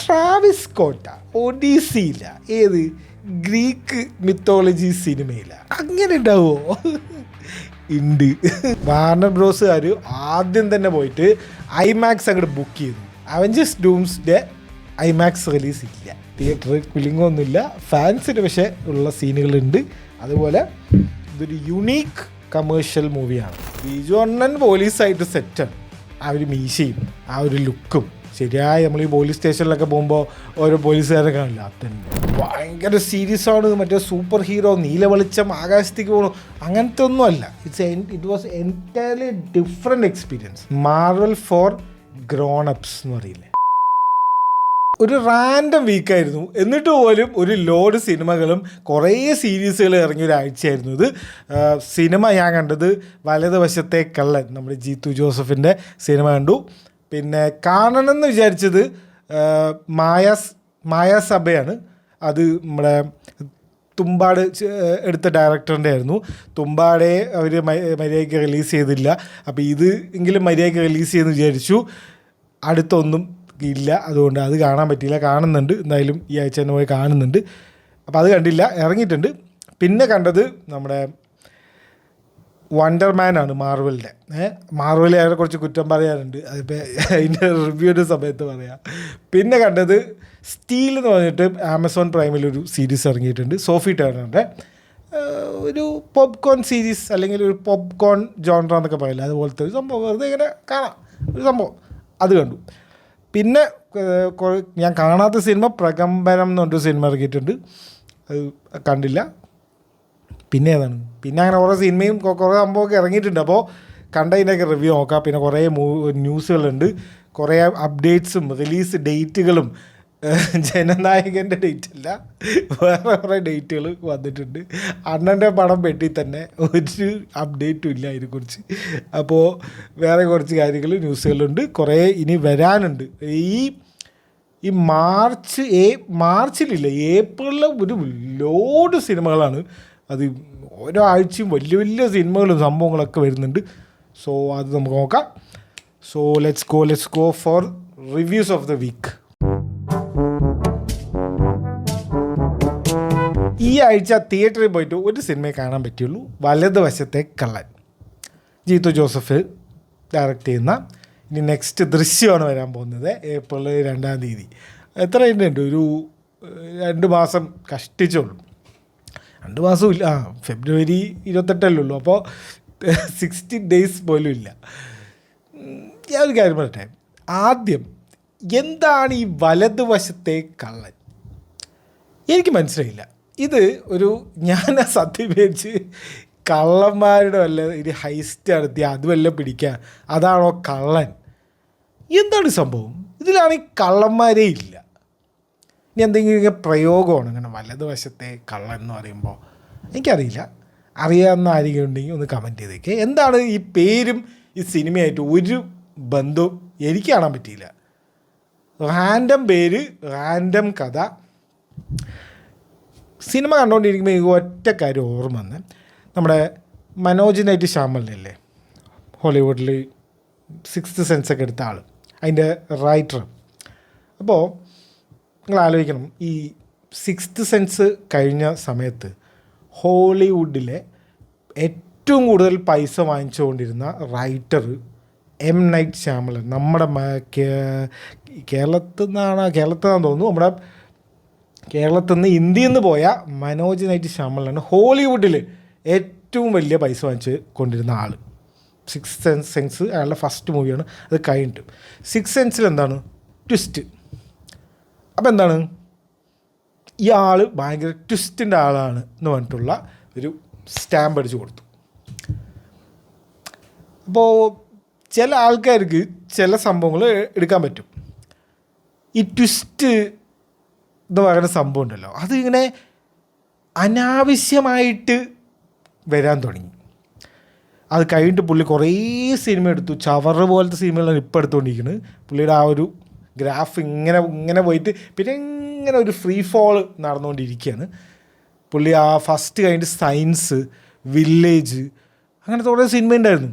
Travis സ്കോട്ട ഒഡീസിയില്ല, ഏത് Greek mythology സിനിമയില്ല. അങ്ങനെ ഉണ്ടാവുമോ? ഉണ്ട്. വാർണർ ബ്രോസുകാർ ആദ്യം തന്നെ പോയിട്ട് ഐമാക്സ് അങ്ങോട്ട് ബുക്ക് ചെയ്തു. അവഞ്ചേഴ്സ് ഡൂംസ്ഡേ ഐമാക്സ് റിലീസ് ഇല്ല, തിയേറ്ററിൽ കുലിങ്ങൊന്നുമില്ല. ഫാൻസിന് പക്ഷേ ഉള്ള സീനുകളുണ്ട്. അതുപോലെ ഇതൊരു യുണീക്ക് കമേഴ്ഷ്യൽ മൂവിയാണ്. ബിജു അണ്ണൻ പോലീസായിട്ട് സെറ്റാണ്. ആ ഒരു മീശയും ആ ഒരു ലുക്കും ശരിയായി. നമ്മൾ ഈ പോലീസ് സ്റ്റേഷനിലൊക്കെ പോകുമ്പോൾ ഓരോ പോലീസുകാരെ കാണില്ല, അതന്നെ ഭയങ്കര സീരിയസ് ആണ്. മറ്റേ സൂപ്പർ ഹീറോ നീല വെളിച്ചം ആകാശത്തേക്ക് പോകണം അങ്ങനത്തെ ഒന്നും അല്ല. It was entirely different experience. Marvel for grown ups എന്ന് പറയില്ലേ. ഒരു റാൻഡം വീക്കായിരുന്നു, എന്നിട്ട് പോലും ഒരു ലോഡ് സിനിമകളും കുറേ സീരീസുകൾ ഇറങ്ങിയ ഒരാഴ്ചയായിരുന്നു ഇത്. സിനിമ ഞാൻ കണ്ടത് വലതുവശത്തെ കള്ളൻ, നമ്മുടെ ജീത്തു ജോസഫിൻ്റെ സിനിമ കണ്ടു. പിന്നെ കാണണമെന്ന് വിചാരിച്ചത് മായാസഭയാണ്. അത് നമ്മുടെ തുമ്പാട് എടുത്ത ഡയറക്ടറിൻ്റെ ആയിരുന്നു. തുമ്പാടെ അവർ മര്യാദയ്ക്ക് റിലീസ് ചെയ്തില്ല. അപ്പോൾ ഇത് എങ്കിലും മര്യാദയ്ക്ക് റിലീസ് ചെയ്യുമെന്ന് വിചാരിച്ചു. അടുത്തൊന്നും ഇല്ല, അതുകൊണ്ട് അത് കാണാൻ പറ്റിയില്ല. കാണുന്നുണ്ട്, എന്തായാലും ഈ ആഴ്ച തന്നെ പോയി കാണുന്നുണ്ട്. അപ്പോൾ അത് കണ്ടില്ല, ഇറങ്ങിയിട്ടുണ്ട്. പിന്നെ കണ്ടത് നമ്മുടെ വണ്ടർമാനാണ്, മാർവലിൻ്റെ. മാർവൽ അതിനെ കുറച്ച് കുറ്റം പറയാറുണ്ട്, അതിപ്പോൾ അതിൻ്റെ റിവ്യൂയുടെ സമയത്ത് പറയാം. പിന്നെ കണ്ടത് സ്റ്റീൽ എന്ന് പറഞ്ഞിട്ട് ആമസോൺ പ്രൈമിലൊരു സീരീസ് ഇറങ്ങിയിട്ടുണ്ട്, സോഫി ടേണറിൻ്റെ. ഒരു പോപ്കോൺ സീരീസ്, അല്ലെങ്കിൽ ഒരു പോപ്കോൺ ജോൺറ എന്നൊക്കെ പറയില്ല, അതുപോലത്തെ ഒരു സംഭവം. വെറുതെ ഇങ്ങനെ കാണാം ഒരു സംഭവം, അത് കണ്ടു. പിന്നെ ഞാൻ കാണാത്ത സിനിമ പ്രകമ്പനം എന്ന് പറഞ്ഞൊരു സിനിമ ഇറങ്ങിയിട്ടുണ്ട്, അത് കണ്ടില്ല. പിന്നെ ഏതാണ്, പിന്നെ അങ്ങനെ കുറേ സിനിമയും കുറേ സംഭവമൊക്കെ ഇറങ്ങിയിട്ടുണ്ട്. അപ്പോൾ കണ്ടതിൻ്റെയൊക്കെ റിവ്യൂ നോക്കാം. പിന്നെ കുറേ ന്യൂസുകളുണ്ട്, കുറേ അപ്ഡേറ്റ്സും റിലീസ് ഡേറ്റുകളും. ജനനായകൻ്റെ ഡേറ്റ് അല്ല, വേറെ കുറേ ഡേറ്റുകൾ വന്നിട്ടുണ്ട്. അണ്ണൻ്റെ പടം പെട്ടി തന്നെ ഒരു അപ്ഡേറ്റും ഇല്ല അതിനെക്കുറിച്ച്. അപ്പോൾ വേറെ കുറച്ച് കാര്യങ്ങൾ ന്യൂസുകളുണ്ട്, കുറേ ഇനി വരാനുണ്ട്. ഈ മാർച്ചിലില്ല, ഏപ്രിലിൽ ഒരു ലോഡ് സിനിമകളാണ്. അത് ഓരോ ആഴ്ചയും വലിയ വലിയ സിനിമകളും സംഭവങ്ങളൊക്കെ വരുന്നുണ്ട്. സോ അത് നമുക്ക് നോക്കാം. So let's go for reviews of the week. ഈ ആഴ്ച തിയേറ്ററിൽ പോയിട്ട് ഒരു സിനിമയെ കാണാൻ പറ്റുള്ളൂ, വലതുവശത്തെ കള്ളൻ. ജീത്തു ജോസഫ് ഡയറക്റ്റ് ചെയ്യുന്ന. ഇനി നെക്സ്റ്റ് ദൃശ്യമാണ് വരാൻ പോകുന്നത്, ഏപ്രിൽ 2-ാം തീയതി. എത്ര ഉണ്ട്, ഒരു 2 മാസം കഷ്ടിച്ചുള്ളൂ. 2 മാസവും ഇല്ല, ഫെബ്രുവരി 28 ഉള്ളൂ. അപ്പോൾ 60 ഡേയ്സ് പോലും ഇല്ല. ഞാൻ ഒരു കാര്യം പറയട്ടെ, ആദ്യം എന്താണ് ഈ വലതുവശത്തെ കള്ളൻ? എനിക്ക് മനസ്സിലായില്ല. ഇത് ഒരു, ഞാൻ സത്യം വെച്ച് കള്ളന്മാരുടെ വല്ല ഒരു ഹൈസ്റ്റ് നടത്തി അതുവല്ല പിടിക്കുക, അതാണോ കള്ളൻ? എന്താണ് സംഭവം? ഇതിലാണെങ്കിൽ കള്ളന്മാരേ ഇല്ല. ഇനി എന്തെങ്കിലും പ്രയോഗമാണ് ഇങ്ങനെ വലതുവശത്തെ കള്ളൻ എന്ന് പറയുമ്പോൾ? എനിക്കറിയില്ല, അറിയാവുന്ന ആരെങ്കിലും ഉണ്ടെങ്കിൽ ഒന്ന് കമൻറ്റ് ചെയ്തേക്ക്. എന്താണ് ഈ പേരും ഈ സിനിമയായിട്ട് ഒരു ബന്ധവും എനിക്ക് കാണാൻ പറ്റിയില്ല. റാൻഡം പേര്, റാൻഡം കഥ. സിനിമ കണ്ടുകൊണ്ടിരിക്കുമ്പോൾ എനിക്ക് ഒറ്റ കാര്യം ഓർമ്മ വന്ന്, നമ്മുടെ മനോജ് നൈറ്റ് ശ്യാമലിനല്ലേ, ഹോളിവുഡിൽ 6th സെൻസ് ഒക്കെ എടുത്ത ആൾ, അതിൻ്റെ റൈറ്റർ. അപ്പോൾ നിങ്ങൾ ആലോചിക്കണം, ഈ 6th സെൻസ് കഴിഞ്ഞ സമയത്ത് ഹോളിവുഡിലെ ഏറ്റവും കൂടുതൽ പൈസ വാങ്ങിച്ചുകൊണ്ടിരുന്ന റൈറ്റർ എം നൈറ്റ് ശ്യാമലൻ. നമ്മുടെ കേരളത്തിൽ നിന്നാണെന്ന് തോന്നുന്നു, നമ്മുടെ കേരളത്തിൽ നിന്ന് ഇന്ത്യയിൽ നിന്ന് പോയ മനോജ് നൈറ്റ് ശ്യാമലാണ് ഹോളിവുഡിൽ ഏറ്റവും വലിയ പൈസ വാങ്ങിച്ച് കൊണ്ടിരുന്ന ആൾ. 6th സെൻസ് അയാളുടെ ഫസ്റ്റ് മൂവിയാണ്. അത് കഴിഞ്ഞിട്ട് 6th സെൻസിൽ എന്താണ് ട്വിസ്റ്റ്. അപ്പോൾ എന്താണ്, ഈ ആൾ ഭയങ്കര ട്വിസ്റ്റിൻ്റെ ആളാണ് എന്ന് പറഞ്ഞിട്ടുള്ള ഒരു സ്റ്റാമ്പ് അടിച്ച് കൊടുത്തു. അപ്പോൾ ചില ആൾക്കാർക്ക് ചില സംഭവങ്ങൾ എടുക്കാൻ പറ്റും. ഈ ട്വിസ്റ്റ് എന്ന് പറയുന്ന സംഭവം ഉണ്ടല്ലോ, അതിങ്ങനെ അനാവശ്യമായിട്ട് വരാൻ തുടങ്ങി. അത് കഴിഞ്ഞിട്ട് പുള്ളി കുറേ സിനിമ എടുത്തു, ചവറ് പോലത്തെ സിനിമകളാണ് ഇപ്പോൾ എടുത്തുകൊണ്ടിരിക്കുന്നത്. പുള്ളിയുടെ ആ ഒരു ഗ്രാഫ് ഇങ്ങനെ പോയിട്ട് പിന്നെ ഇങ്ങനെ ഒരു ഫ്രീ ഫോൾ നടന്നുകൊണ്ടിരിക്കുകയാണ്. പുള്ളി ആ ഫസ്റ്റ് കഴിഞ്ഞിട്ട് സയൻസ്, വില്ലേജ്, അങ്ങനത്തെ കുറേ സിനിമ ഉണ്ടായിരുന്നു.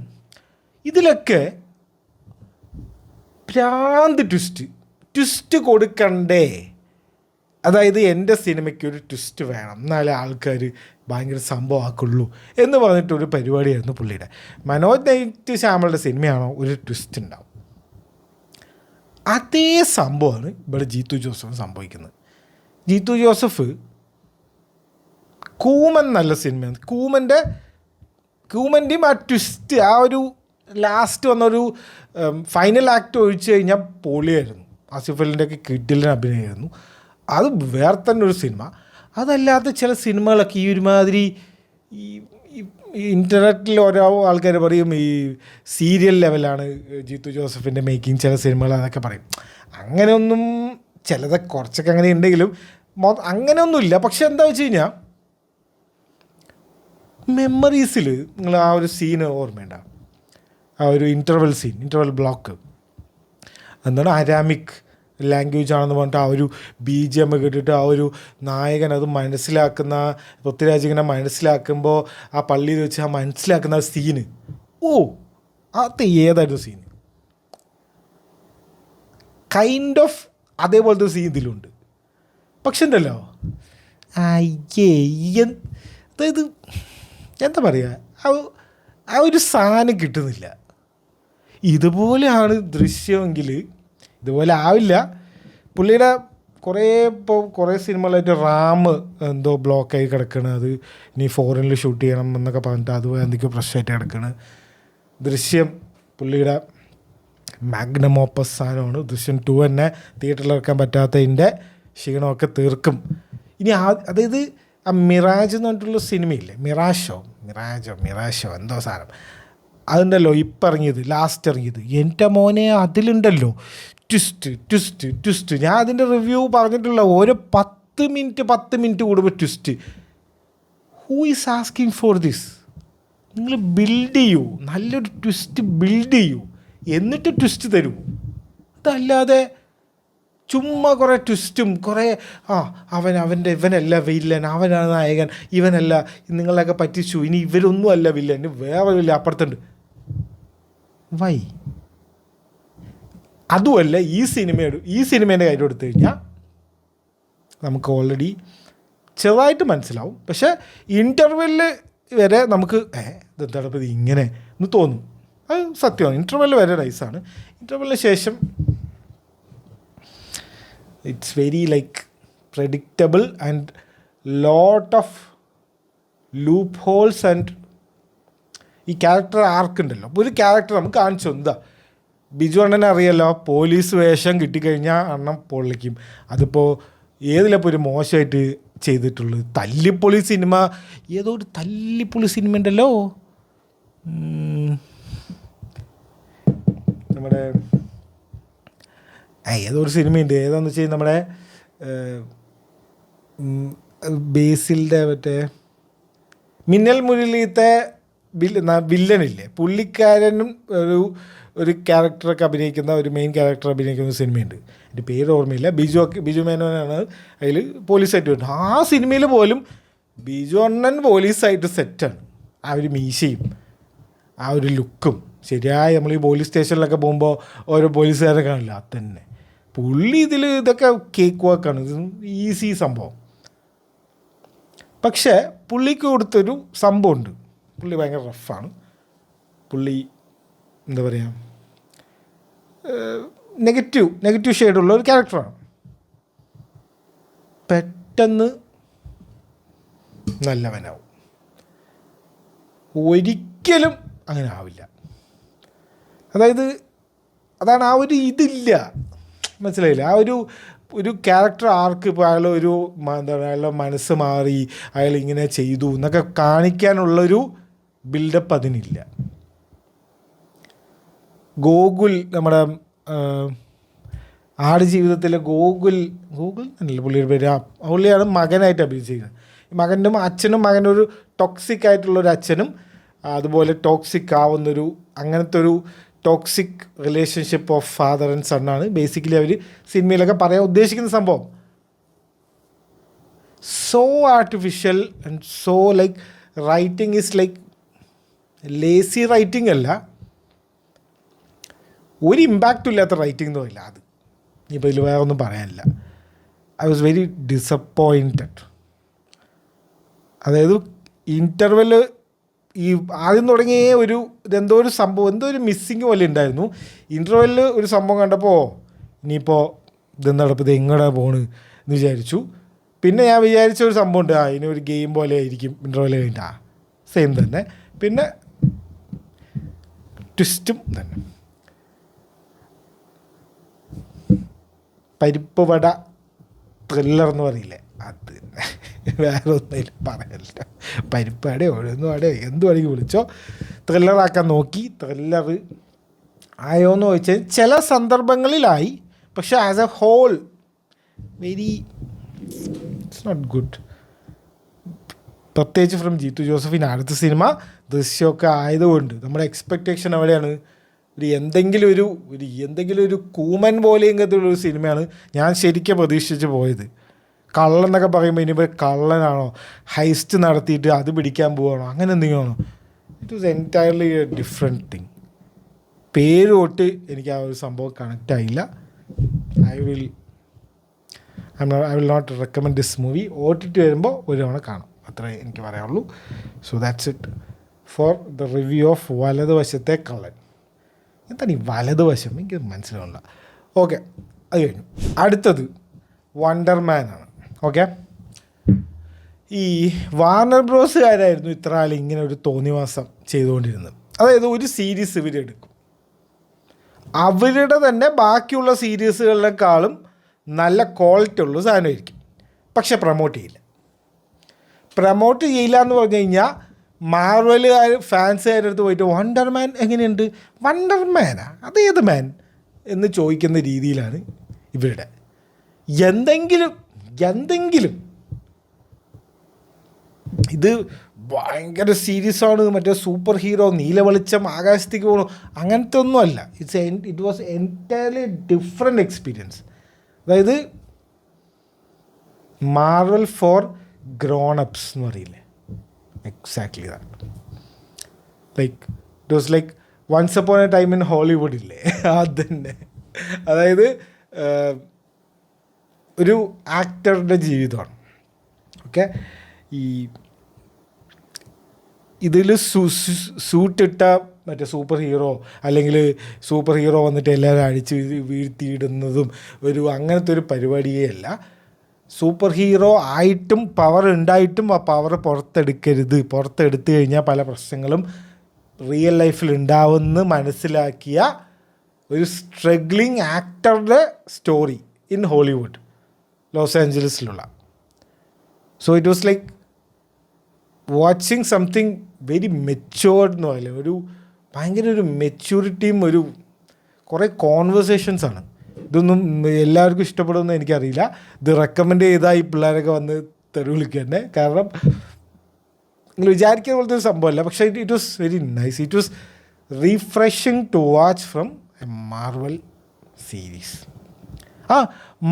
ഇതിലൊക്കെ ഭ്രാന്ത് ട്വിസ്റ്റ് കൊടുക്കണ്ടേ? അതായത് എൻ്റെ സിനിമയ്ക്ക് ഒരു ട്വിസ്റ്റ് വേണം, എന്നാലേ ആൾക്കാർ ഭയങ്കര സംഭവമാക്കുള്ളൂ എന്ന് പറഞ്ഞിട്ടൊരു പരിപാടിയായിരുന്നു പുള്ളിയുടെ. മനോജ് നൈറ്റ് ശ്യാമളുടെ സിനിമയാണോ ഒരു ട്വിസ്റ്റ് ഉണ്ടാവും. അതേ സംഭവമാണ് ഇവിടെ ജീത്തു ജോസഫ് സംഭവിക്കുന്നത്. ജീത്തു ജോസഫ് കൂമൻ നല്ല സിനിമയാണ്. കൂമൻ്റെയും ആ ട്വിസ്റ്റ്, ആ ഒരു ലാസ്റ്റ് വന്നൊരു ഫൈനൽ ആക്ട് ഒഴിച്ചു കഴിഞ്ഞാൽ പൊളിയായിരുന്നു. ആസിഫ് അലിൻ്റെയൊക്കെ കിഡിലിന് അഭിനയമായിരുന്നു. അത് വേറെ തന്നെ ഒരു സിനിമ. അതല്ലാത്ത ചില സിനിമകളൊക്കെ ഈ ഒരുമാതിരി ഈ ഇൻ്റർനെറ്റിൽ ഓരോ ആൾക്കാർ പറയും ഈ സീരിയൽ ലെവലാണ് ജീത്തു ജോസഫിൻ്റെ മേക്കിംഗ് ചില സിനിമകൾ, അതൊക്കെ പറയും. അങ്ങനെയൊന്നും ചിലതൊക്കെ കുറച്ചൊക്കെ അങ്ങനെ ഉണ്ടെങ്കിലും അങ്ങനെയൊന്നുമില്ല. പക്ഷെ എന്താ വെച്ച് കഴിഞ്ഞാൽ മെമ്മറീസിൽ നിങ്ങൾ ആ ഒരു സീന് ഓർമ്മയുണ്ട, ആ ഒരു ഇൻ്റർവെൽ ബ്ലോക്ക് എന്താണ് അരാമിക് ലാംഗ്വേജ് ആണെന്ന് പറഞ്ഞിട്ട് ആ ഒരു BGM കേട്ടിട്ട് ആ ഒരു നായകൻ അത് മനസ്സിലാക്കുന്ന, പൃഥ്വിരാജിങ്ങനെ മനസ്സിലാക്കുമ്പോൾ ആ പള്ളിയിൽ വെച്ച് ആ മനസ്സിലാക്കുന്ന ആ സീന്, അത് ഏതായിരുന്നു സീന്? കൈൻഡ് ഓഫ് അതേപോലത്തെ സീൻ ഇതിലുണ്ട്. പക്ഷെ ഉണ്ടല്ലോ അതായത് എന്താ പറയുക, ആ ഒരു സാധനം കിട്ടുന്നില്ല. ഇതുപോലെയാണ് ദൃശ്യമെങ്കിൽ ഇതുപോലെ ആവില്ല. പുള്ളിയുടെ കുറേ സിനിമകളായിട്ട് റാം എന്തോ ബ്ലോക്കായി കിടക്കണം, അത് ഇനി ഫോറിനിൽ ഷൂട്ട് ചെയ്യണം എന്നൊക്കെ പറഞ്ഞിട്ട് അത് എന്തൊക്കെയോ പ്രശ്നമായിട്ട് കിടക്കണം. ദൃശ്യം പുള്ളിയുടെ മാഗ്നം ഓപ്പസ് സാധനമാണ്. ദൃശ്യം 2 തന്നെ തിയേറ്ററിൽ ഇറക്കാൻ പറ്റാത്തതിൻ്റെ ക്ഷീണമൊക്കെ തീർക്കും. ഇനി അതായത് ആ മിറാജ് എന്ന് പറഞ്ഞിട്ടുള്ള സിനിമയില്ലേ, മിറാഷോ എന്തോ സാധനം, അതുണ്ടല്ലോ ഇപ്പം ഇറങ്ങിയത്, ലാസ്റ്റ് ഇറങ്ങിയത്, എൻ്റെ മോനെ അതിലുണ്ടല്ലോ ട്വിസ്റ്റ്. ഞാൻ അതിൻ്റെ റിവ്യൂ പറഞ്ഞിട്ടുള്ള ഓരോ 10 മിനിറ്റ് കൂടുമ്പോൾ twist. Who is asking for this? നിങ്ങൾ ബിൽഡ് ചെയ്യൂ, നല്ലൊരു ട്വിസ്റ്റ് ബിൽഡ് ചെയ്യൂ, എന്നിട്ട് ട്വിസ്റ്റ് തരൂ. അതല്ലാതെ ചുമ്മാ കുറേ ട്വിസ്റ്റും കുറേ ഇവനല്ല വില്ലൻ, അവനാണ് നായകൻ, ഇവനല്ല, നിങ്ങളെയൊക്കെ പറ്റിച്ചു, ഇനി ഇവരൊന്നും അല്ല വില്ലൻ, വേറെ വില്ല അപ്പുറത്തുണ്ട്. വൈ? അതുമല്ല ഈ സിനിമേൻ്റെ കാര്യം എടുത്തു കഴിഞ്ഞാൽ നമുക്ക് ഓൾറെഡി ചെറുതായിട്ട് മനസ്സിലാവും. പക്ഷേ ഇൻ്റർവെല്ലിൽ വരെ നമുക്ക് ഇതെന്താണ് ഇപ്പോൾ ഇങ്ങനെ എന്ന് തോന്നും. അത് സത്യമാണ്. ഇൻ്റർവെല്ലിൽ വരെ നൈസാണ്. ഇൻ്റർവെല്ലിന് ശേഷം it's very like predictable and lot of loopholes. And ഈ ക്യാരക്ടർ ആർക്കുണ്ടല്ലോ, അപ്പോൾ ഒരു ക്യാരക്ടർ നമുക്ക് കാണിച്ചു എന്താ, ബിജു അണ്ണനെ അറിയാലോ, പോലീസ് വേഷം കിട്ടിക്കഴിഞ്ഞാൽ അണ്ണൻ പൊള്ളിക്കും. അതിപ്പോൾ ഏതിലപ്പോൾ ഒരു മോശമായിട്ട് ചെയ്തിട്ടുള്ളത്? തല്ലിപ്പൊളി സിനിമ, ഏതോ ഒരു തല്ലിപ്പൊളി സിനിമ ഉണ്ടല്ലോ, നമ്മുടെ ഏതോ ഒരു സിനിമയുണ്ട്, ഏതാണെന്ന് വെച്ച് കഴിഞ്ഞാൽ നമ്മുടെ ബേസിലിൻ്റെ മറ്റേ മിന്നൽ മുരളിയത്തെ വില്ലനില്ലേ, പുള്ളിക്കാരനും ഒരു ക്യാരക്ടറൊക്കെ അഭിനയിക്കുന്ന, ഒരു മെയിൻ ക്യാരക്ടർ അഭിനയിക്കുന്ന ഒരു സിനിമയുണ്ട്. എൻ്റെ പേര് ഓർമ്മയില്ല. ബിജു മേനോനാണ് അതിൽ പോലീസായിട്ട് വരുന്നത്. ആ സിനിമയിൽ പോലും ബിജു അണ്ണൻ പോലീസായിട്ട് സെറ്റാണ്. ആ ഒരു മീശയും ആ ഒരു ലുക്കും ശരിയായി. നമ്മൾ ഈ പോലീസ് സ്റ്റേഷനിലൊക്കെ പോകുമ്പോൾ ഓരോ പോലീസുകാരെ കാണില്ല, അത് തന്നെ പുള്ളി ഇതിൽ ഇതൊക്കെ കേക്ക് വാക്കാണ്, ഇത് ഈസി സംഭവം. പക്ഷേ പുള്ളിക്ക് കൊടുത്തൊരു സംഭവമുണ്ട്. പുള്ളി ഭയങ്കര റഫാണ്. പുള്ളി എന്താ പറയുക, നെഗറ്റീവ് ഷെയ്ഡുള്ള ഒരു ക്യാരക്ടറാണ്. പെട്ടെന്ന് നല്ലവനാവും. ഒരിക്കലും അങ്ങനെ ആവില്ല. അതാണ് ആ ഒരു ഇതില്ല, മനസ്സിലായില്ല? ആ ഒരു ക്യാരക്ടർ ആർക്ക് ഇപ്പോൾ അയാൾ അയാളുടെ മനസ്സ് മാറി, അയാൾ ഇങ്ങനെ ചെയ്തു എന്നൊക്കെ കാണിക്കാനുള്ളൊരു ബിൽഡപ്പ് അതിനില്ല. ഗോകുൽ, നമ്മുടെ ആടുജീവിതത്തിലെ ഗോകുൽ എന്നല്ല പുള്ളിയുടെ പേര്, പുള്ളിയാണ് മകനായിട്ട് അഭിനയിച്ചിരിക്കുന്നത്. മകനും മകനൊരു ടോക്സിക് ആയിട്ടുള്ളൊരു അച്ഛനും അതുപോലെ ടോക്സിക് ആവുന്നൊരു അങ്ങനത്തെ ഒരു toxic relationship of father and സണ്ണാണ് ബേസിക്കലി അവർ സിനിമയിലൊക്കെ പറയാൻ ഉദ്ദേശിക്കുന്ന സംഭവം. So artificial and so like writing is like lazy writing അല്ല, ഒരു ഇമ്പാക്റ്റും ഇല്ലാത്ത റൈറ്റിംഗ് എന്ന് പറയില്ല. ഇനിയിപ്പോൾ ഇതിൽ വേറെ ഒന്നും പറയാനില്ല. I was very disappointed. അതായത് ഇൻ്റർവെല് ഈ ആദ്യം തുടങ്ങിയ എന്തോ ഒരു സംഭവം, എന്തോ ഒരു മിസ്സിങ് പോലെ ഉണ്ടായിരുന്നു. ഇൻ്റർവെല്ലിൽ ഒരു സംഭവം കണ്ടപ്പോൾ ഇനിയിപ്പോൾ ഇതെന്താണ് ഇത് എങ്ങോട്ടാണ് പോണ് എന്ന് വിചാരിച്ചു. പിന്നെ ഞാൻ വിചാരിച്ച ഒരു സംഭവം ഉണ്ട്, ഇനി ഒരു ഗെയിം പോലെ ആയിരിക്കും ഇൻ്റർവെല് കഴിഞ്ഞാൽ, സെയിം തന്നെ. പിന്നെ ട്വിസ്റ്റും തന്നെ. പരിപ്പ് വട ത്രില്ലർ എന്ന് പറയില്ലേ, അത് തന്നെ, വേറെ ഒന്നും പറയല്ല. പരിപ്പ് വടയോ ഉഴുന്ന് വടയോ എന്ത് വേണമെങ്കിൽ വിളിച്ചോ, ത്രില്ലറാക്കാൻ നോക്കി. ത്രില്ലർ ആയോ എന്ന് ചോദിച്ചാൽ ചില സന്ദർഭങ്ങളിലായി, പക്ഷെ as a whole very it's not good. പ്രത്യേകിച്ച് ഫ്രം ജീത്തു ജോസഫിന് അടുത്ത സിനിമ ദൃശ്യമൊക്കെ ആയതുകൊണ്ട് നമ്മുടെ എക്സ്പെക്റ്റേഷൻ എവിടെയാണ്? എന്തെങ്കിലും ഒരു കൂമൻ പോലെയെങ്കിലൊരു സിനിമയാണ് ഞാൻ ശരിക്കും പ്രതീക്ഷിച്ച് പോയത്. കള്ളൻ എന്നൊക്കെ പറയുമ്പോൾ ഇനിയിപ്പോൾ കള്ളനാണോ, ഹൈസ്റ്റ് നടത്തിയിട്ട് അത് പിടിക്കാൻ പോവാണോ, അങ്ങനെ എന്തെങ്കിലും ആണോ? It was entirely a different thing. പേര് തൊട്ട് എനിക്ക് ആ ഒരു സംഭവം കണക്റ്റ് ആയില്ല. I will not recommend this movie. OTT വരുമ്പോൾ ഒരു തവണ കാണാം, അത്രേ എനിക്ക് പറയാനുള്ളൂ. So that's it for the review of Valathuvashathe Kallan. എന്താണ് ഈ വലതുവശം, എനിക്ക് മനസ്സിലാവില്ല. ഓക്കെ, അത് കഴിഞ്ഞു. അടുത്തത് വണ്ടർമാൻ ആണ്. ഓക്കെ, ഈ വാർണർ ബ്രോസുകാരായിരുന്നു ഇത്ര ആൾ ഇങ്ങനെ ഒരു തോന്നിവാസം ചെയ്തുകൊണ്ടിരുന്നത്. അതായത് ഒരു സീരീസ് ഇവരെടുക്കും, അവരുടെ തന്നെ ബാക്കിയുള്ള സീരീസുകളിലേക്കാളും നല്ല ക്വാളിറ്റി ഉള്ള സാധനമായിരിക്കും, പക്ഷെ പ്രൊമോട്ട് ചെയ്യില്ല എന്ന് പറഞ്ഞു കഴിഞ്ഞാൽ മാർവലുകാർ ഫാൻസുകാരുടെ അടുത്ത് പോയിട്ട് വണ്ടർമാൻ എങ്ങനെയുണ്ട്, വണ്ടർമാനാ അതേത് മാൻ എന്ന് ചോദിക്കുന്ന രീതിയിലാണ് ഇവരുടെ. എന്തെങ്കിലും ഇത് ഭയങ്കര സീരിയസാണ്, മറ്റേ സൂപ്പർ ഹീറോ നീല വെളിച്ചം ആകാശത്തേക്ക് പോകണം, അങ്ങനത്തെ ഒന്നുമല്ല. It was entirely different experience. അതായത് മാർവൽ ഫോർ ഗ്രോൺ അപ്സ് എന്ന് പറയില്ലേ, exactly that. Like it was like once upon a time in Hollywood ഇല്ലേ, അത് തന്നെ. അതായത് ഒരു ആക്ടറുടെ ജീവിതമാണ്. ഓക്കെ, ഇതിൽ സൂട്ടിട്ട മറ്റേ സൂപ്പർ ഹീറോ, അല്ലെങ്കിൽ സൂപ്പർ ഹീറോ വന്നിട്ട് എല്ലാവരും അടിച്ച് വീഴ്ത്തിയിടുന്നതും അങ്ങനത്തെ ഒരു പരിപാടിയേ അല്ല. സൂപ്പർ ഹീറോ ആയിട്ടും പവർ ഉണ്ടായിട്ടും ആ പവർ പുറത്തെടുത്തു കഴിഞ്ഞാൽ പല പ്രശ്നങ്ങളും റിയൽ ലൈഫിൽ ഉണ്ടാവുമെന്ന് മനസ്സിലാക്കിയ ഒരു സ്ട്രഗ്ലിങ് ആക്ടറുടെ സ്റ്റോറി ഇൻ ഹോളിവുഡ്, ലോസ് ആഞ്ചലസിലുള്ള. So it was like watching something very matured എന്ന് പറയില്ലേ, ഭയങ്കര ഒരു മെച്യൂരിറ്റിയും കുറേ കോൺവെർസേഷൻസാണ്. ഇതൊന്നും എല്ലാവർക്കും ഇഷ്ടപ്പെടുമെന്ന് എനിക്കറിയില്ല. ഇത് റെക്കമെൻഡ് ചെയ്താൽ ഈ പിള്ളേരൊക്കെ വന്ന് തെരുവിളിക്കുക തന്നെ, കാരണം നിങ്ങൾ വിചാരിക്കുന്ന പോലത്തെ ഒരു സംഭവമല്ല. പക്ഷേ it was very nice. It was refreshing to watch from a Marvel series.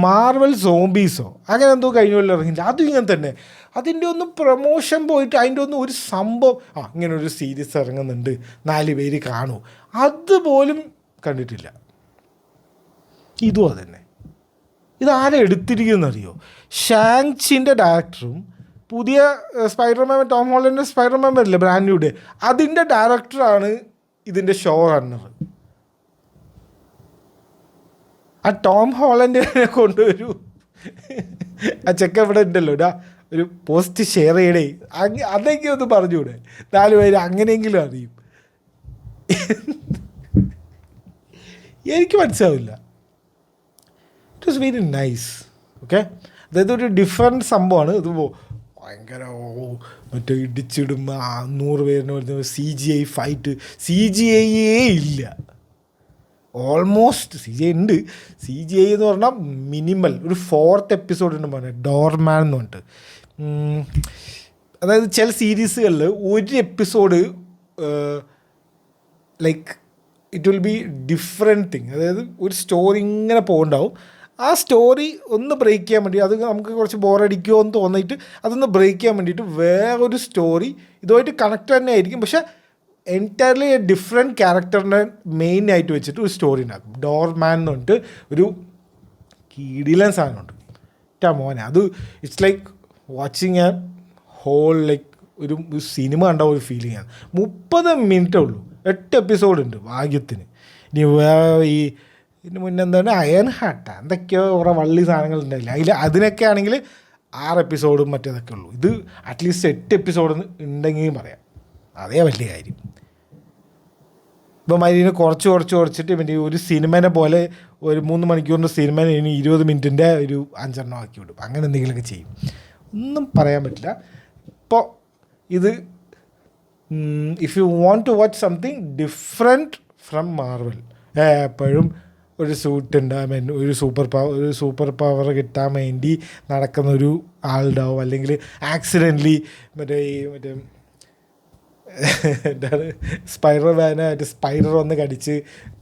Marvel സോംബീസോ അങ്ങനെ എന്തോ കഴിഞ്ഞല്ലോ ഇറങ്ങില്ല, അതും ഇങ്ങനെ തന്നെ. അതിൻ്റെ ഒന്നും പ്രൊമോഷൻ പോയിട്ട് അതിൻ്റെ ഒന്നും ഒരു സംഭവം ഇങ്ങനെ ഒരു സീരീസ് ഇറങ്ങുന്നുണ്ട് 4 പേര് കാണൂ, അതുപോലും കണ്ടിട്ടില്ല. ഇതും അതന്നെ. ഇതാരെ എടുത്തിരിക്കുന്നറിയോ? ഷാങ്ചിൻ്റെ ഡയറക്ടറും പുതിയ സ്പൈഡർമാൻ, ടോം ഹോളണ്ടിൻ്റെ സ്പൈഡർമാൻ വരില്ലേ ബ്രാൻഡ് ന്യൂ ഡേ, അതിൻ്റെ ഡയറക്ടറാണ് ഇതിൻ്റെ ഷോ റണ്ണർ. ആ ടോം ഹോളണ്ടിനെ കൊണ്ടുവരൂ, ആ ചെക്ക ഇവിടെ ഉണ്ടല്ലോ, ഒരു പോസ്റ്റ് ഷെയർ ചെയ്യണേ, അതെങ്കിലും ഒന്ന് പറഞ്ഞുകൂടെ, 4 പേര് അങ്ങനെയെങ്കിലും അറിയും. എനിക്ക് മനസ്സിലാവില്ല. It was very nice. Okay, അതായത് ഒരു ഡിഫറെൻറ്റ് സംഭവമാണ് ഇത്. ഭയങ്കര മറ്റേ ഇടിച്ചിടും 100 പേരിന് വരുന്ന CGI ഫൈറ്റ്, CGI ഇല്ല, ഓൾമോസ്റ്റ് CGI ഉണ്ട്. CGI എന്ന് പറഞ്ഞാൽ മിനിമൽ. ഒരു 4th എപ്പിസോഡ് ഉണ്ട് പറഞ്ഞത് ഡോർമാൻ എന്ന് പറഞ്ഞിട്ട്. അതായത് ചില സീരീസുകളിൽ ഒരു episode like it will be different thing. അതായത് ഒരു സ്റ്റോറി ഇങ്ങനെ പോകുന്നുണ്ടാവും, ആ സ്റ്റോറി ഒന്ന് ബ്രേക്ക് ചെയ്യാൻ വേണ്ടി, അത് നമുക്ക് കുറച്ച് ബോറടിക്കുമോ എന്ന് തോന്നിയിട്ട് അതൊന്ന് ബ്രേക്ക് ചെയ്യാൻ വേണ്ടിയിട്ട് വേറൊരു സ്റ്റോറി ഇതുമായിട്ട് കണക്ട് തന്നെ ആയിരിക്കും, പക്ഷേ എൻറ്റയർലി എ ഡിഫറെൻറ്റ് ക്യാരക്ടറിനെ മെയിൻ ആയിട്ട് വെച്ചിട്ട് ഒരു സ്റ്റോറി ഉണ്ടാക്കും. ഡോർമാൻ എന്ന് പറഞ്ഞിട്ട് കിടിലൻ സാധനമുണ്ട്. മോനെ അത് it's like watching a whole like ഒരു സിനിമ കണ്ട ഒരു ഫീലിംഗ് ആണ്. 30 മിനിറ്റേ ഉള്ളൂ, 8 എപ്പിസോഡുണ്ട് ഭാഗ്യത്തിന്. ഇനി ഈ ഇതിന് മുന്നേ എന്താണ് അയൺ ഹാർട്ട് എന്തൊക്കെയോ കുറേ വള്ളി സാധനങ്ങളുണ്ടായില്ല, അതിനൊക്കെ ആണെങ്കിൽ 6 എപ്പിസോഡും മറ്റേതൊക്കെ ഉള്ളൂ. ഇത് അറ്റ്ലീസ്റ്റ് 8 എപ്പിസോഡ് ഉണ്ടെങ്കിലും പറയാം, അതേ വലിയ കാര്യം. ഇപ്പം അതിന് കുറച്ചിട്ട് പിന്നെ ഒരു സിനിമേനെ പോലെ ഒരു 3 മണിക്കൂറിൻ്റെ സിനിമ ഇനി 20 മിനിറ്റിൻ്റെ ഒരു 5 ആക്കി വിടും. അങ്ങനെ എന്തെങ്കിലുമൊക്കെ ചെയ്യും, ഒന്നും പറയാൻ പറ്റില്ല. ഇപ്പോൾ ഇത് if you want to watch something different from Marvel, എപ്പോഴും ഒരു സൂട്ട് ഉണ്ട്, ഒരു സൂപ്പർ പവർ കിട്ടാൻ വേണ്ടി നടക്കുന്ന ഒരു ആളുണ്ടാവും, അല്ലെങ്കിൽ ആക്സിഡൻ്റലി മറ്റേ എന്താണ് സ്പൈഡർ വന്ന് കടിച്ച്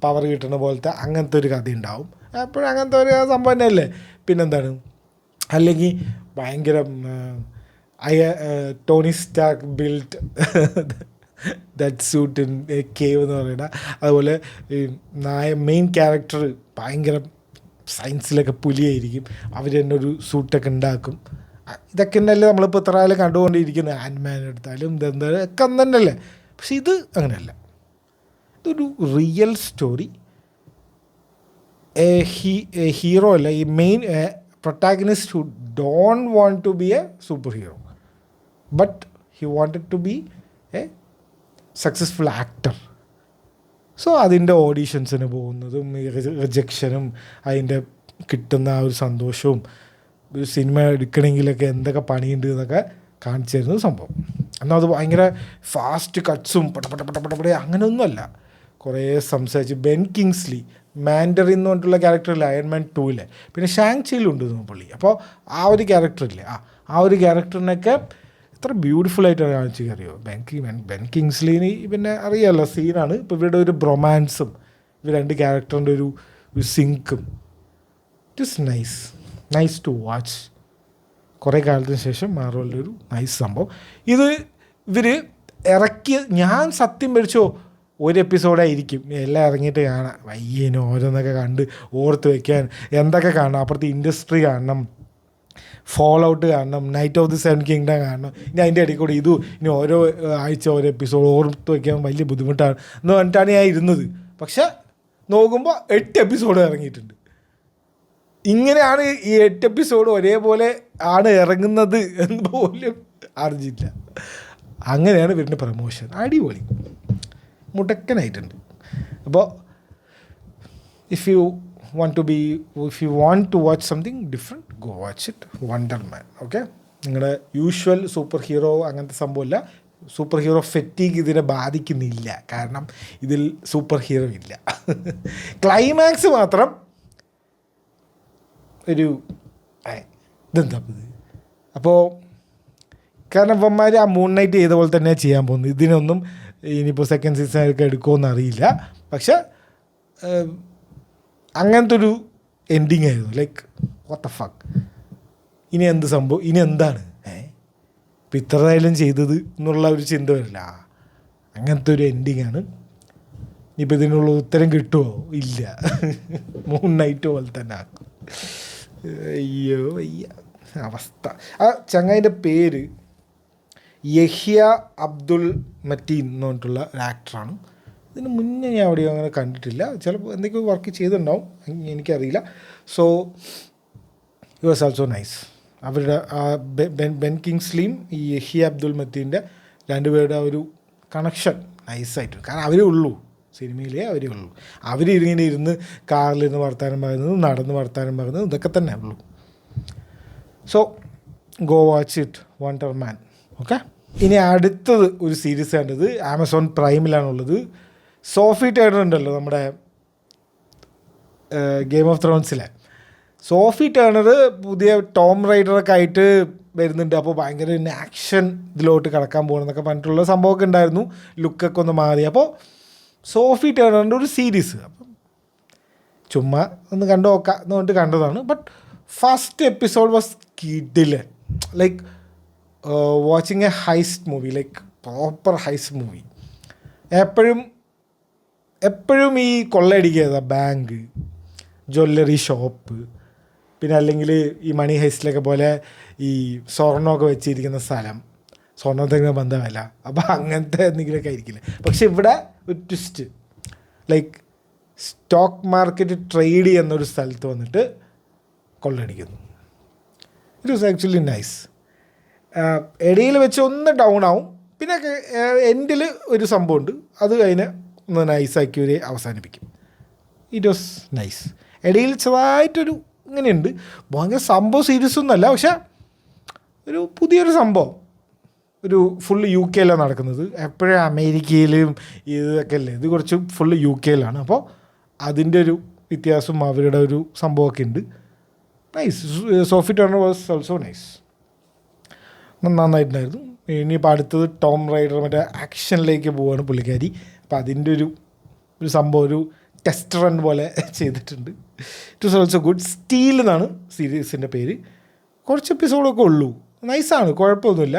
പവർ കിട്ടുന്ന പോലത്തെ അങ്ങനത്തെ ഒരു കഥ ഉണ്ടാവും. എപ്പോഴും അങ്ങനത്തെ ഒരു സംഭവം തന്നെയല്ലേ. പിന്നെന്താണ്, അല്ലെങ്കിൽ ഭയങ്കര Tony Stark built that suit in cave എന്ന് പറയുന്ന, അതുപോലെ മെയിൻ ക്യാരക്ടർ ഭയങ്കര സയൻസിലൊക്കെ പുലിയായിരിക്കും, അവർ തന്നെ ഒരു സൂട്ടൊക്കെ ഉണ്ടാക്കും. ഇതൊക്കെ ഉണ്ടല്ലേ നമ്മളിപ്പോൾ ഇത്ര കാലം കണ്ടുകൊണ്ടിരിക്കുന്നത്. ആൻഡ്മാൻ എടുത്താലും ഇതെന്തായാലും ഒക്കെ തന്നെയല്ലേ. പക്ഷെ ഇത് അങ്ങനെയല്ല, ഇതൊരു റിയൽ സ്റ്റോറി. ഹീറോ അല്ല, ഈ main protagonist who don't want to be a super hero, but he wanted to be a successful actor. So അതിൻ്റെ ഓഡീഷൻസിന് പോകുന്നതും റിജക്ഷനും അതിൻ്റെ കിട്ടുന്ന ആ ഒരു സന്തോഷവും, ഒരു സിനിമ എടുക്കണമെങ്കിലൊക്കെ എന്തൊക്കെ പണിയുണ്ട് എന്നൊക്കെ കാണിച്ചു തരുന്നത് സംഭവം. എന്നാൽ അത് ഭയങ്കര ഫാസ്റ്റ് കട്ട്സും പടപട അങ്ങനെയൊന്നുമല്ല. കുറേ സംസാരിച്ച് ബെൻ കിങ്സ്ലി മാൻഡറിൻ എന്ന് പറഞ്ഞിട്ടുള്ള ക്യാരക്ടറില്ല അയൺമാൻ 2 പിന്നെ ഷാങ് ചിയിലുണ്ട് പുള്ളി. അപ്പോൾ ആ ഒരു ക്യാരക്ടറില്ലേ, ആ ഒരു ക്യാരക്ടറിനൊക്കെ എത്ര ബ്യൂട്ടിഫുള്ളായിട്ടാണ് കാണിച്ചു അറിയോ. ബെൻ കിങ്സ്ലിന് പിന്നെ അറിയാമല്ലോ സീനാണ്. ഇപ്പോൾ ഇവരുടെ ഒരു ബ്രൊമാൻസും ഇവർ 2 ക്യാരക്ടറിൻ്റെ ഒരു സിങ്കും, it is nice to watch. കുറേ കാലത്തിന് ശേഷം മാർവലിൻ്റെ ഒരു നൈസ് സംഭവം. ഇത് ഇവർ ഇറക്കിയ, ഞാൻ സത്യം പഠിച്ചോ ഒരു എപ്പിസോഡായിരിക്കും എല്ലാം ഇറങ്ങിയിട്ട് കാണാം. വയ്യേനോ ഓരോന്നൊക്കെ കണ്ട് ഓർത്ത് വയ്ക്കാൻ എന്തൊക്കെ കാണണം. അപ്പുറത്തെ ഇൻഡസ്ട്രി കാണണം, ഫോൾ ഔട്ട് കാണണം, knight of the seven kingdom കാണണം. ഇനി അതിൻ്റെ ഇടയിൽ കൂടി ഇനി ഓരോ ആഴ്ച ഓരോ എപ്പിസോഡ് ഓർത്ത് വയ്ക്കാൻ വലിയ ബുദ്ധിമുട്ടാണ് എന്ന് പറഞ്ഞിട്ടാണ് ഞാൻ ഇരുന്നത്. പക്ഷെ നോക്കുമ്പോൾ 8 എപ്പിസോഡ് ഇറങ്ങിയിട്ടുണ്ട്. ഇങ്ങനെയാണ് ഈ 8 എപ്പിസോഡ് ഒരേപോലെ ആണ് ഇറങ്ങുന്നത് എന്ന് പോലും അറിഞ്ഞില്ല. അങ്ങനെയാണ് ഇവരുടെ പ്രമോഷൻ. അടിപൊളി മുടക്കനായിട്ടുണ്ട്. അപ്പോൾ if you want to watch something different, go watch it. Wonder Man. Okay, നിങ്ങളുടെ യൂഷ്വൽ സൂപ്പർ ഹീറോ അങ്ങനത്തെ സംഭവമില്ല. സൂപ്പർ ഹീറോ ഫെറ്റീഗ് ഇതിനെ ബാധിക്കുന്നില്ല, കാരണം ഇതിൽ സൂപ്പർ ഹീറോ ഇല്ല. ക്ലൈമാക്സ് മാത്രം ഒരു ഇതെന്താ ഇത്. അപ്പോൾ കാരണം ഇവന്മാർ ആ മൂൺ നൈറ്റ് ചെയ്ത പോലെ തന്നെ ചെയ്യാൻ പോകുന്നത്. ഇതിനൊന്നും ഇനിയിപ്പോൾ സെക്കൻഡ് സീസൺ ഒക്കെ എടുക്കുമോയെന്ന് അറിയില്ല. പക്ഷെ അങ്ങനത്തെ ഒരു എൻഡിങ് ആയിരുന്നു. ലൈക്ക് വാട്ട് ദ ഫക്ക്, ഇനി എന്ത് സംഭവം, ഇനി എന്താണ് ഇപ്പം ഇത്രയായാലും ചെയ്തത് എന്നുള്ള ഒരു ചിന്ത വരില്ല. അങ്ങനത്തെ ഒരു എൻഡിങ്ങാണ്. ഇനിയിപ്പോൾ ഇതിനുള്ള ഉത്തരം കിട്ടുമോ? ഇല്ല. മൂൺ നൈറ്റ് പോലെ തന്നെ ആക്കും. അയ്യോ അയ്യ അവസ്ഥ. ആ ചങ്ങായിൻ്റെ പേര് യഹിയ അബ്ദുൾ മറ്റീൻ എന്ന് പറഞ്ഞിട്ടുള്ള ഒരു ആക്ടറാണ്. ഇതിന് മുന്നേ ഞാൻ എവിടെയോ അങ്ങനെ കണ്ടിട്ടില്ല. ചിലപ്പോൾ എന്തൊക്കെയോ വർക്ക് ചെയ്തിട്ടുണ്ടാവും, എനിക്കറിയില്ല. So it was also nice. അവരുടെ ബെൻ കിങ്സ്ലിയും ഈ യഹിയ അബ്ദുൾ മറ്റീൻ്റെ 2 പേരുടെ ആ ഒരു കണക്ഷൻ നൈസായിട്ടുണ്ട്. കാരണം അവരേ ഉള്ളൂ സിനിമയിലേ, അവരേ ഉള്ളൂ. അവരിങ്ങനെ ഇരുന്ന് കാറിലിരുന്ന് വർത്താനം പറയുന്നത്, നടന്ന് വർത്താനം പറയുന്നത്, ഇതൊക്കെ തന്നെ ഉള്ളൂ. So go watch it, wonder man. Okay, ഇനി അടുത്തത് ഒരു സീരീസ് കണ്ടത് ആമസോൺ പ്രൈമിലാണുള്ളത്. സോഫി ടേണർ ഉണ്ടല്ലോ നമ്മുടെ ഗെയിം ഓഫ് ത്രോൺസിലെ സോഫി ടേണർ, പുതിയ ടോം റൈഡറൊക്കെ ആയിട്ട് വരുന്നുണ്ട്. അപ്പോൾ ഭയങ്കര ആക്ഷൻ ഇതിലോട്ട് കടക്കാൻ പോകണം എന്നൊക്കെ പറഞ്ഞിട്ടുള്ള സംഭവമൊക്കെ ഉണ്ടായിരുന്നു. ലുക്കൊക്കെ ഒന്ന് മാറി. അപ്പോൾ സോഫി ടേണറിൻ്റെ ഒരു സീരീസ് അപ്പം ചുമ്മാ ഒന്ന് കണ്ടു നോക്കാം എന്ന് പറഞ്ഞിട്ട് കണ്ടതാണ്. ബട്ട് ഫസ്റ്റ് എപ്പിസോഡ് വാസ് കിഡിലൻ. Like watching A heist movie, like proper heist movie. എപ്പോഴും ഈ കൊള്ളയടിക്കുക, ബാങ്ക്, ജ്വല്ലറി ഷോപ്പ്, പിന്നെ അല്ലെങ്കിൽ ഈ മണി ഹൈസ്റ്റിലൊക്കെ പോലെ ഈ സ്വർണ്ണമൊക്കെ വെച്ചിരിക്കുന്ന സ്ഥലം, സ്വർണ്ണത്തിന് ബന്ധമല്ല, അപ്പോൾ അങ്ങനത്തെ എന്തെങ്കിലുമൊക്കെ ആയിരിക്കില്ല. പക്ഷെ ഇവിടെ ഒരു twist, like stock market trade ചെയ്യുന്നൊരു സ്ഥലത്ത് വന്നിട്ട് കൊള്ളടിക്കുന്നു. It was actually nice. ഇടയിൽ വെച്ച് ഒന്ന് ഡൗൺ ആവും, പിന്നെ എൻഡിൽ ഒരു സംഭവമുണ്ട്, അത് കഴിഞ്ഞ് ഒന്ന് നൈസാക്കി ഒരു അവസാനിപ്പിക്കും. It was nice. ഇടയിൽ ചെറുതായിട്ടൊരു ഇങ്ങനെയുണ്ട്, ഭയങ്കര സംഭവം സീരിയസ് ഒന്നുമല്ല, പക്ഷെ ഒരു പുതിയൊരു സംഭവം. ഒരു ഫുള്ള് യു കെയിലാണ് നടക്കുന്നത്, എപ്പോഴും അമേരിക്കയിലും ഇതൊക്കെ അല്ലേ, ഇത് കുറച്ച് ഫുള്ള് യു കെയിലാണ്. അപ്പോൾ അതിൻ്റെ ഒരു വ്യത്യാസം, അവരുടെ ഒരു സംഭവമൊക്കെ ഉണ്ട്. Nice. Sophie Turner was also nice, നന്നായിട്ടുണ്ടായിരുന്നു. ഇനിയിപ്പോൾ അടുത്തത് ടോം റൈഡർ മറ്റേ ആക്ഷനിലേക്ക് പോവുകയാണ് പുള്ളിക്കാരി. അപ്പോൾ അതിൻ്റെ ഒരു സംഭവം, ഒരു ടെസ്റ്റ് റൺ പോലെ ചെയ്തിട്ടുണ്ട്. It was also good. Steel എന്നാണ് സീരീസിൻ്റെ പേര്. കുറച്ച് എപ്പിസോഡൊക്കെ ഉള്ളൂ, നൈസാണ്, കുഴപ്പമൊന്നുമില്ല.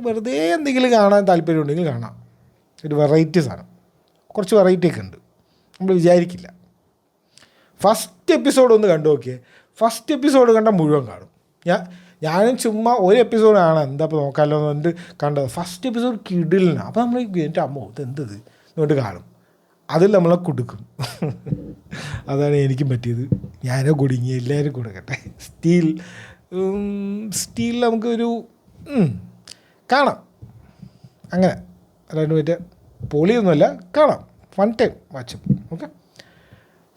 വെറുതെ എന്തെങ്കിലും കാണാൻ താല്പര്യമുണ്ടെങ്കിൽ കാണാം. ഒരു വെറൈറ്റി സാധനം, കുറച്ച് വെറൈറ്റി ഒക്കെ ഉണ്ട്, നമ്മൾ വിചാരിക്കില്ല. ഫസ്റ്റ് എപ്പിസോഡ് ഒന്ന് കണ്ടു നോക്കിയേ, ഫസ്റ്റ് എപ്പിസോഡ് കണ്ടാൽ മുഴുവൻ കാണും. ഞാനും ചുമ്മാ ഒരു എപ്പിസോഡ് കാണാം, എന്താ ഇപ്പോൾ നോക്കാമല്ലോ എന്ന് പറഞ്ഞിട്ട് കണ്ടത്. ഫസ്റ്റ് എപ്പിസോഡ് കിടിലാണ്. അപ്പോൾ നമ്മൾ എൻ്റെ അമ്മോ ഇതെന്തത് എന്നിട്ട് കാണും, അതിൽ നമ്മളെ കൊടുക്കും. അതാണ് എനിക്കും പറ്റിയത്. ഞാനോ കുടുങ്ങി, എല്ലാവരും കൊടുക്കട്ടെ. സ്റ്റീൽ നമുക്കൊരു കാണാം, അങ്ങനെ അല്ലാണ്ട് പറ്റിയ പൊളിയൊന്നുമല്ല, കാണാം, one time watchable. Okay,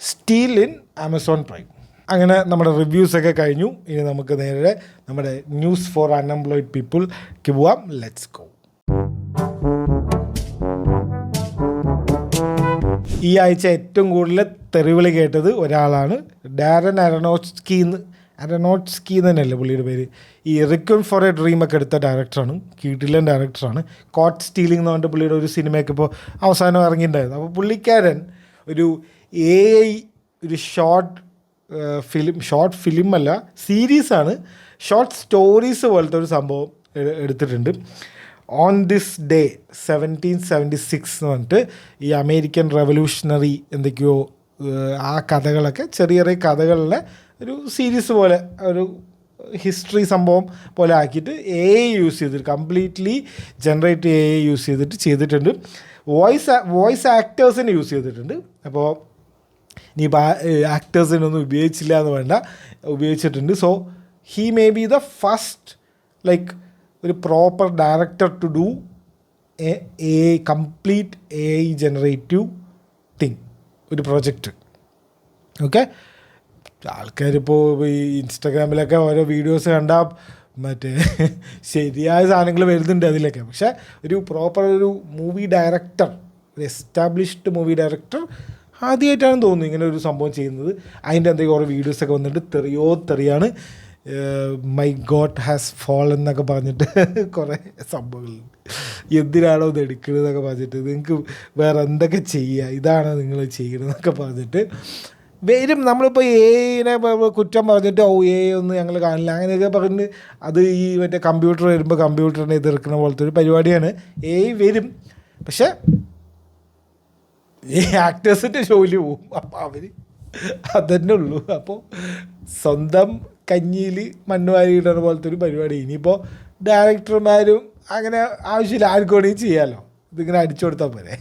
still in Amazon Prime. അങ്ങനെ നമ്മുടെ റിവ്യൂസൊക്കെ കഴിഞ്ഞു. ഇനി നമുക്ക് നേരെ നമ്മുടെ ന്യൂസ് ഫോർ അൺഎംപ്ലോയിഡ് പീപ്പിൾക്ക് പോവാം. Let's go. ഈ ആഴ്ച ഏറ്റവും കൂടുതൽ തെറിവിളി കേട്ടത് ഒരാളാണ്, ഡാരൻ അരണോട്സ്കി തന്നെയല്ലേ പുള്ളിയുടെ പേര്. ഈ റിക്വൻ ഫോർ എ ഡ്രീം ഒക്കെ എടുത്ത ഡയറക്ടറാണ്, കിടിലൻ ഡയറക്ടറാണ്. കോട്ട് സ്റ്റീലിംഗ് എന്ന് പറഞ്ഞിട്ട് പുള്ളിയുടെ ഒരു സിനിമയൊക്കെ ഇപ്പോൾ അവസാനം ഇറങ്ങിയിട്ടുണ്ടായിരുന്നു. അപ്പോൾ പുള്ളിക്കാരൻ ഒരു AI ഒരു ഷോർട്ട് ഫിലിം അല്ല, സീരീസാണ്, ഷോർട്ട് സ്റ്റോറീസ് പോലത്തെ ഒരു സംഭവം എടുത്തിട്ടുണ്ട്. ഓൺ ദിസ് ഡേ 1776 എന്ന് പറഞ്ഞിട്ട് ഈ അമേരിക്കൻ റെവല്യൂഷണറി എന്തൊക്കെയോ ആ കഥകളൊക്കെ, ചെറിയ ചെറിയ കഥകളിലെ ഒരു സീരീസ് പോലെ, ഒരു ഹിസ്റ്ററി സംഭവം പോലെ ആക്കിയിട്ട് AI യൂസ് ചെയ്തിട്ട്, കംപ്ലീറ്റ്ലി ജനറേറ്റ് AI യൂസ് ചെയ്തിട്ടുണ്ട്. വോയിസ് ആക്ടേഴ്സിനെ യൂസ് ചെയ്തിട്ടുണ്ട്. അപ്പോൾ ഇനി ആക്ടേഴ്സിനൊന്നും ഉപയോഗിച്ചില്ല എന്ന് വേണ്ട, ഉപയോഗിച്ചിട്ടുണ്ട്. So he may be the first like ഒരു proper director to do a complete AI generative thing, ഒരു പ്രൊജക്റ്റ്. ഓക്കെ, ആൾക്കാരിപ്പോൾ ഈ ഇൻസ്റ്റാഗ്രാമിലൊക്കെ ഓരോ വീഡിയോസ് കണ്ടാൽ മറ്റേ ശരിയായ സാധനങ്ങൾ വരുന്നുണ്ട് അതിലൊക്കെ. പക്ഷേ ഒരു പ്രോപ്പർ ഒരു മൂവി ഡയറക്ടർ, ഒരു എസ്റ്റാബ്ലിഷ്ഡ് മൂവി ഡയറക്ടർ ആദ്യമായിട്ടാണ് തോന്നുന്നു ഇങ്ങനെ ഒരു സംഭവം ചെയ്യുന്നത്. അതിൻ്റെ എന്തെങ്കിലും കുറേ വീഡിയോസൊക്കെ വന്നിട്ട് തെറിയാണ്, മൈ ഗോഡ് ഹാസ് ഫോൾ എന്നൊക്കെ പറഞ്ഞിട്ട് കുറേ സംഭവങ്ങളുണ്ട്. എന്തിനാണോ ഇത് എടുക്കുന്നതെന്നൊക്കെ പറഞ്ഞിട്ട്, നിങ്ങൾക്ക് വേറെ എന്തൊക്കെ ചെയ്യുക, ഇതാണ് നിങ്ങൾ ചെയ്യണമെന്നൊക്കെ പറഞ്ഞിട്ട് വരും. നമ്മളിപ്പോൾ AI കുറ്റം പറഞ്ഞിട്ട് AI ഒന്നും ഞങ്ങൾ കാണില്ല അങ്ങനെയൊക്കെ പറഞ്ഞ്, അത് ഈ മറ്റേ കമ്പ്യൂട്ടർ വരുമ്പോൾ കമ്പ്യൂട്ടറിനെ എതിർക്കുന്ന പോലത്തെ ഒരു പരിപാടിയാണ്. AI വരും, പക്ഷേ ഈ ആക്ടേഴ്സിൻ്റെ ജോലി പോവും. അപ്പോൾ അവർ അതന്നെ ഉള്ളൂ. അപ്പോൾ സ്വന്തം കഞ്ഞിയിൽ മണ്ണ് വാരിയിടുന്ന പോലത്തെ ഒരു പരിപാടി. ഇനിയിപ്പോൾ ഡയറക്ടർമാരും അങ്ങനെ ആവശ്യമില്ല, ആർക്കും വേണമെങ്കിൽ ചെയ്യാമല്ലോ, ഇതിങ്ങനെ അടിച്ചു കൊടുത്താൽ പോരെ.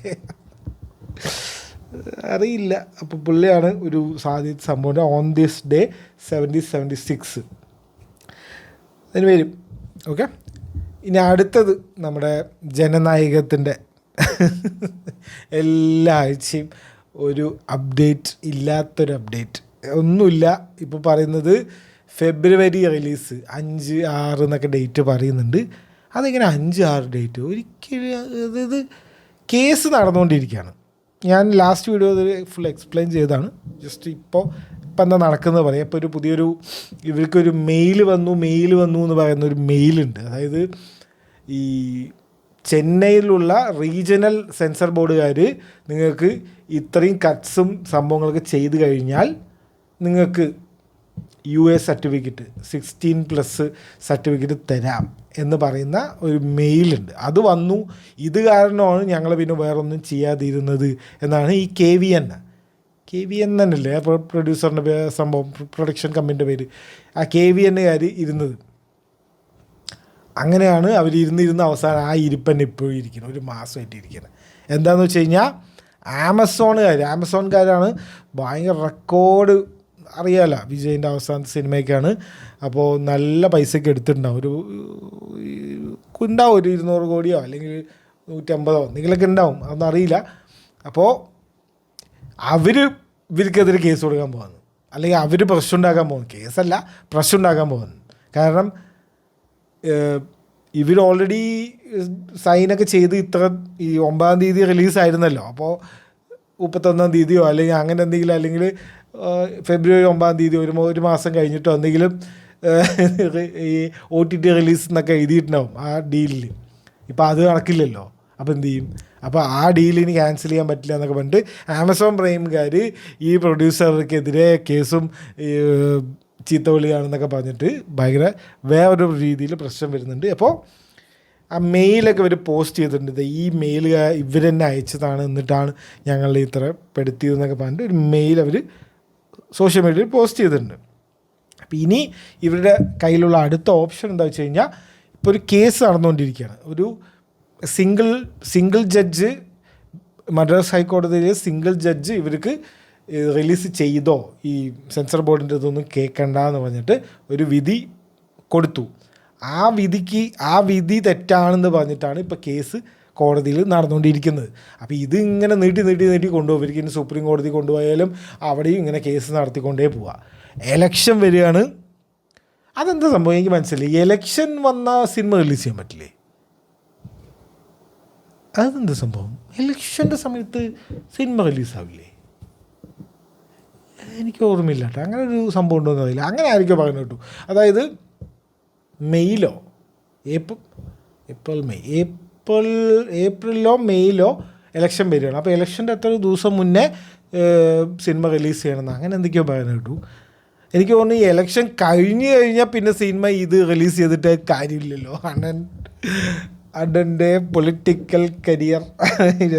അറിയില്ല. അപ്പോൾ പുള്ളിയാണ് ഒരു സംഭവം. ഓൺ ദിസ് ഡേ 1776 അതിന് വരും. ഓക്കെ, ഇനി അടുത്തത് നമ്മുടെ ജനനായകത്തിൻ്റെ എല്ലാ ആഴ്ചയും ഒരു അപ്ഡേറ്റ്, ഇല്ലാത്തൊരു അപ്ഡേറ്റ് ഒന്നുമില്ല. ഇപ്പോൾ പറയുന്നത് ഫെബ്രുവരി റിലീസ് 5, 6 എന്നൊക്കെ ഡേറ്റ് പറയുന്നുണ്ട്. അതിങ്ങനെ 5, 6 ഡേറ്റ് ഒരിക്കലും, അതായത് കേസ് നടന്നുകൊണ്ടിരിക്കുകയാണ്. ഞാൻ ലാസ്റ്റ് വീഡിയോ ഫുൾ എക്സ്പ്ലെയിൻ ചെയ്തതാണ്. ജസ്റ്റ് ഇപ്പം എന്താ നടക്കുന്നത് പറയാം. ഇപ്പോൾ ഒരു പുതിയൊരു ഇവർക്കൊരു മെയിൽ വന്നു എന്ന് പറയുന്നൊരു മെയിലുണ്ട്. അതായത് ഈ ചെന്നൈയിലുള്ള റീജിയണൽ സെൻസർ ബോർഡുകാർ നിങ്ങൾക്ക് ഇത്രയും കട്ട്സും സംഭവങ്ങളൊക്കെ ചെയ്ത് കഴിഞ്ഞാൽ നിങ്ങൾക്ക് US സർട്ടിഫിക്കറ്റ് 16+ സർട്ടിഫിക്കറ്റ് തരാം എന്ന് പറയുന്ന ഒരു മെയിലുണ്ട്. അത് വന്നു. ഇത് കാരണമാണ് ഞങ്ങൾ പിന്നെ വേറൊന്നും ചെയ്യാതിരുന്നത് എന്നാണ് ഈ KVN KVN തന്നെയല്ലേ പ്രൊഡ്യൂസറിൻ്റെ സംഭവം, പ്രൊഡക്ഷൻ കമ്പനിൻ്റെ പേര്, ആ KVNകാർ ഇരുന്നത്. അങ്ങനെയാണ് അവർ ഇരുന്നിരുന്ന അവസാനം ആ ഇരിപ്പന്നെ ഇപ്പോഴും ഇരിക്കുന്നത്, ഒരു മാസമായിട്ട് ഇരിക്കുന്നത്. എന്താണെന്ന് വെച്ച് കഴിഞ്ഞാൽ ആമസോൺകാരാണ് ഭയങ്കര റെക്കോർഡ്, അറിയാമല്ലോ വിജയിൻ്റെ അവസാനത്തെ സിനിമയൊക്കെയാണ്. അപ്പോൾ നല്ല പൈസയ്ക്ക് എടുത്തിട്ടുണ്ടാവും, ഉണ്ടാവും ഒരു 200 കോടിയോ അല്ലെങ്കിൽ 150 എന്തെങ്കിലുമൊക്കെ ഉണ്ടാവും, അതൊന്നും അറിയില്ല. അപ്പോൾ ഇവർക്കെതിരെ കേസ് കൊടുക്കാൻ പോകുന്നു, അല്ലെങ്കിൽ അവർ പ്രശ്നം ഉണ്ടാക്കാൻ പോകുന്നു, കേസല്ല പ്രശ്നം ഉണ്ടാക്കാൻ പോകുന്നു. കാരണം ഇവർ ഓൾറെഡി സൈനൊക്കെ ചെയ്ത് ഈ 9-ാം തീയതി റിലീസായിരുന്നല്ലോ. അപ്പോൾ 31-ാം തീയതിയോ അല്ലെങ്കിൽ അങ്ങനെ എന്തെങ്കിലും, അല്ലെങ്കിൽ ഫെബ്രുവരി 9-ാം തീയതി ഒരു മാസം കഴിഞ്ഞിട്ടോ എന്തെങ്കിലും ഈ OTT റിലീസ് എന്നൊക്കെ എഴുതിയിട്ടുണ്ടാവും ആ ഡീലിൽ. ഇപ്പോൾ അത് നടക്കില്ലല്ലോ. അപ്പോൾ എന്ത് ചെയ്യും? അപ്പോൾ ആ ഡീലിന് ക്യാൻസൽ ചെയ്യാൻ പറ്റില്ല എന്നൊക്കെ പറഞ്ഞിട്ട് ആമസോൺ പ്രൈംകാർ ഈ പ്രൊഡ്യൂസർക്കെതിരെ കേസും ചീത്തവിളിയാണെന്നൊക്കെ പറഞ്ഞിട്ട് ഭയങ്കര വേറൊരു രീതിയിൽ പ്രശ്നം വരുന്നുണ്ട്. അപ്പോൾ ആ മെയിലൊക്കെ ഇവർ പോസ്റ്റ് ചെയ്തിട്ടുണ്ട്, ഈ മെയിൽ ഇവർ തന്നെ അയച്ചതാണ്, എന്നിട്ടാണ് ഞങ്ങളെ ഇത്ര പെടുത്തിയതെന്നൊക്കെ പറഞ്ഞിട്ട് ഒരു മെയിൽ അവർ സോഷ്യൽ മീഡിയയിൽ പോസ്റ്റ് ചെയ്തിട്ടുണ്ട്. അപ്പോൾ ഇനി ഇവരുടെ കയ്യിലുള്ള അടുത്ത ഓപ്ഷൻ എന്താ വെച്ച് കഴിഞ്ഞാൽ, ഇപ്പോൾ ഒരു കേസ് നടന്നുകൊണ്ടിരിക്കുകയാണ്. ഒരു സിംഗിൾ ജഡ്ജ്, മദ്രാസ് ഹൈക്കോടതിയിലെ സിംഗിൾ ജഡ്ജ് ഇവർക്ക് റിലീസ് ചെയ്തോ ഈ സെൻസർ ബോർഡിൻ്റെ ഇതൊന്നും കേൾക്കണ്ട എന്ന് പറഞ്ഞിട്ട് ഒരു വിധി കൊടുത്തു. ആ വിധി തെറ്റാണെന്ന് പറഞ്ഞിട്ടാണ് ഇപ്പോൾ കേസ് കോടതിയിൽ നടന്നുകൊണ്ടിരിക്കുന്നത്. അപ്പോൾ ഇത് ഇങ്ങനെ നീട്ടി കൊണ്ടുപോകും. ഇവർക്ക് ഇനി സുപ്രീം കോടതി കൊണ്ടുപോയാലും അവിടെയും ഇങ്ങനെ കേസ് നടത്തിക്കൊണ്ടേ പോവുക. എലക്ഷൻ വരികയാണ്. അതെന്താ സംഭവം എനിക്ക് മനസ്സിലായി. എലക്ഷൻ വന്ന സിനിമ റിലീസ് ചെയ്യാൻ പറ്റില്ലേ? അതെന്താ സംഭവം? എലക്ഷൻ്റെ സമയത്ത് സിനിമ റിലീസാവില്ലേ? എനിക്ക് ഓർമ്മയില്ല കേട്ടോ, അങ്ങനെ ഒരു സംഭവം ഉണ്ടോ എന്ന് അറിയില്ല. അങ്ങനെ ആയിരിക്കും പറഞ്ഞു കേട്ടു. അതായത് ഏപ്രിലോ മെയ്യിലോ ഇലക്ഷൻ വരികയാണ്. അപ്പോൾ ഇലക്ഷൻ്റെ എത്ര ദിവസം മുന്നേ സിനിമ റിലീസ് ചെയ്യണമെന്ന് അങ്ങനെ എന്തൊക്കെയോ പറഞ്ഞു കേട്ടു. എനിക്ക് തോന്നുന്നു ഈ ഇലക്ഷൻ കഴിഞ്ഞ് കഴിഞ്ഞാൽ പിന്നെ സിനിമ ഇത് റിലീസ് ചെയ്തിട്ട് കാര്യമില്ലല്ലോ. അണ്ണൻ്റെ പൊളിറ്റിക്കൽ കരിയർ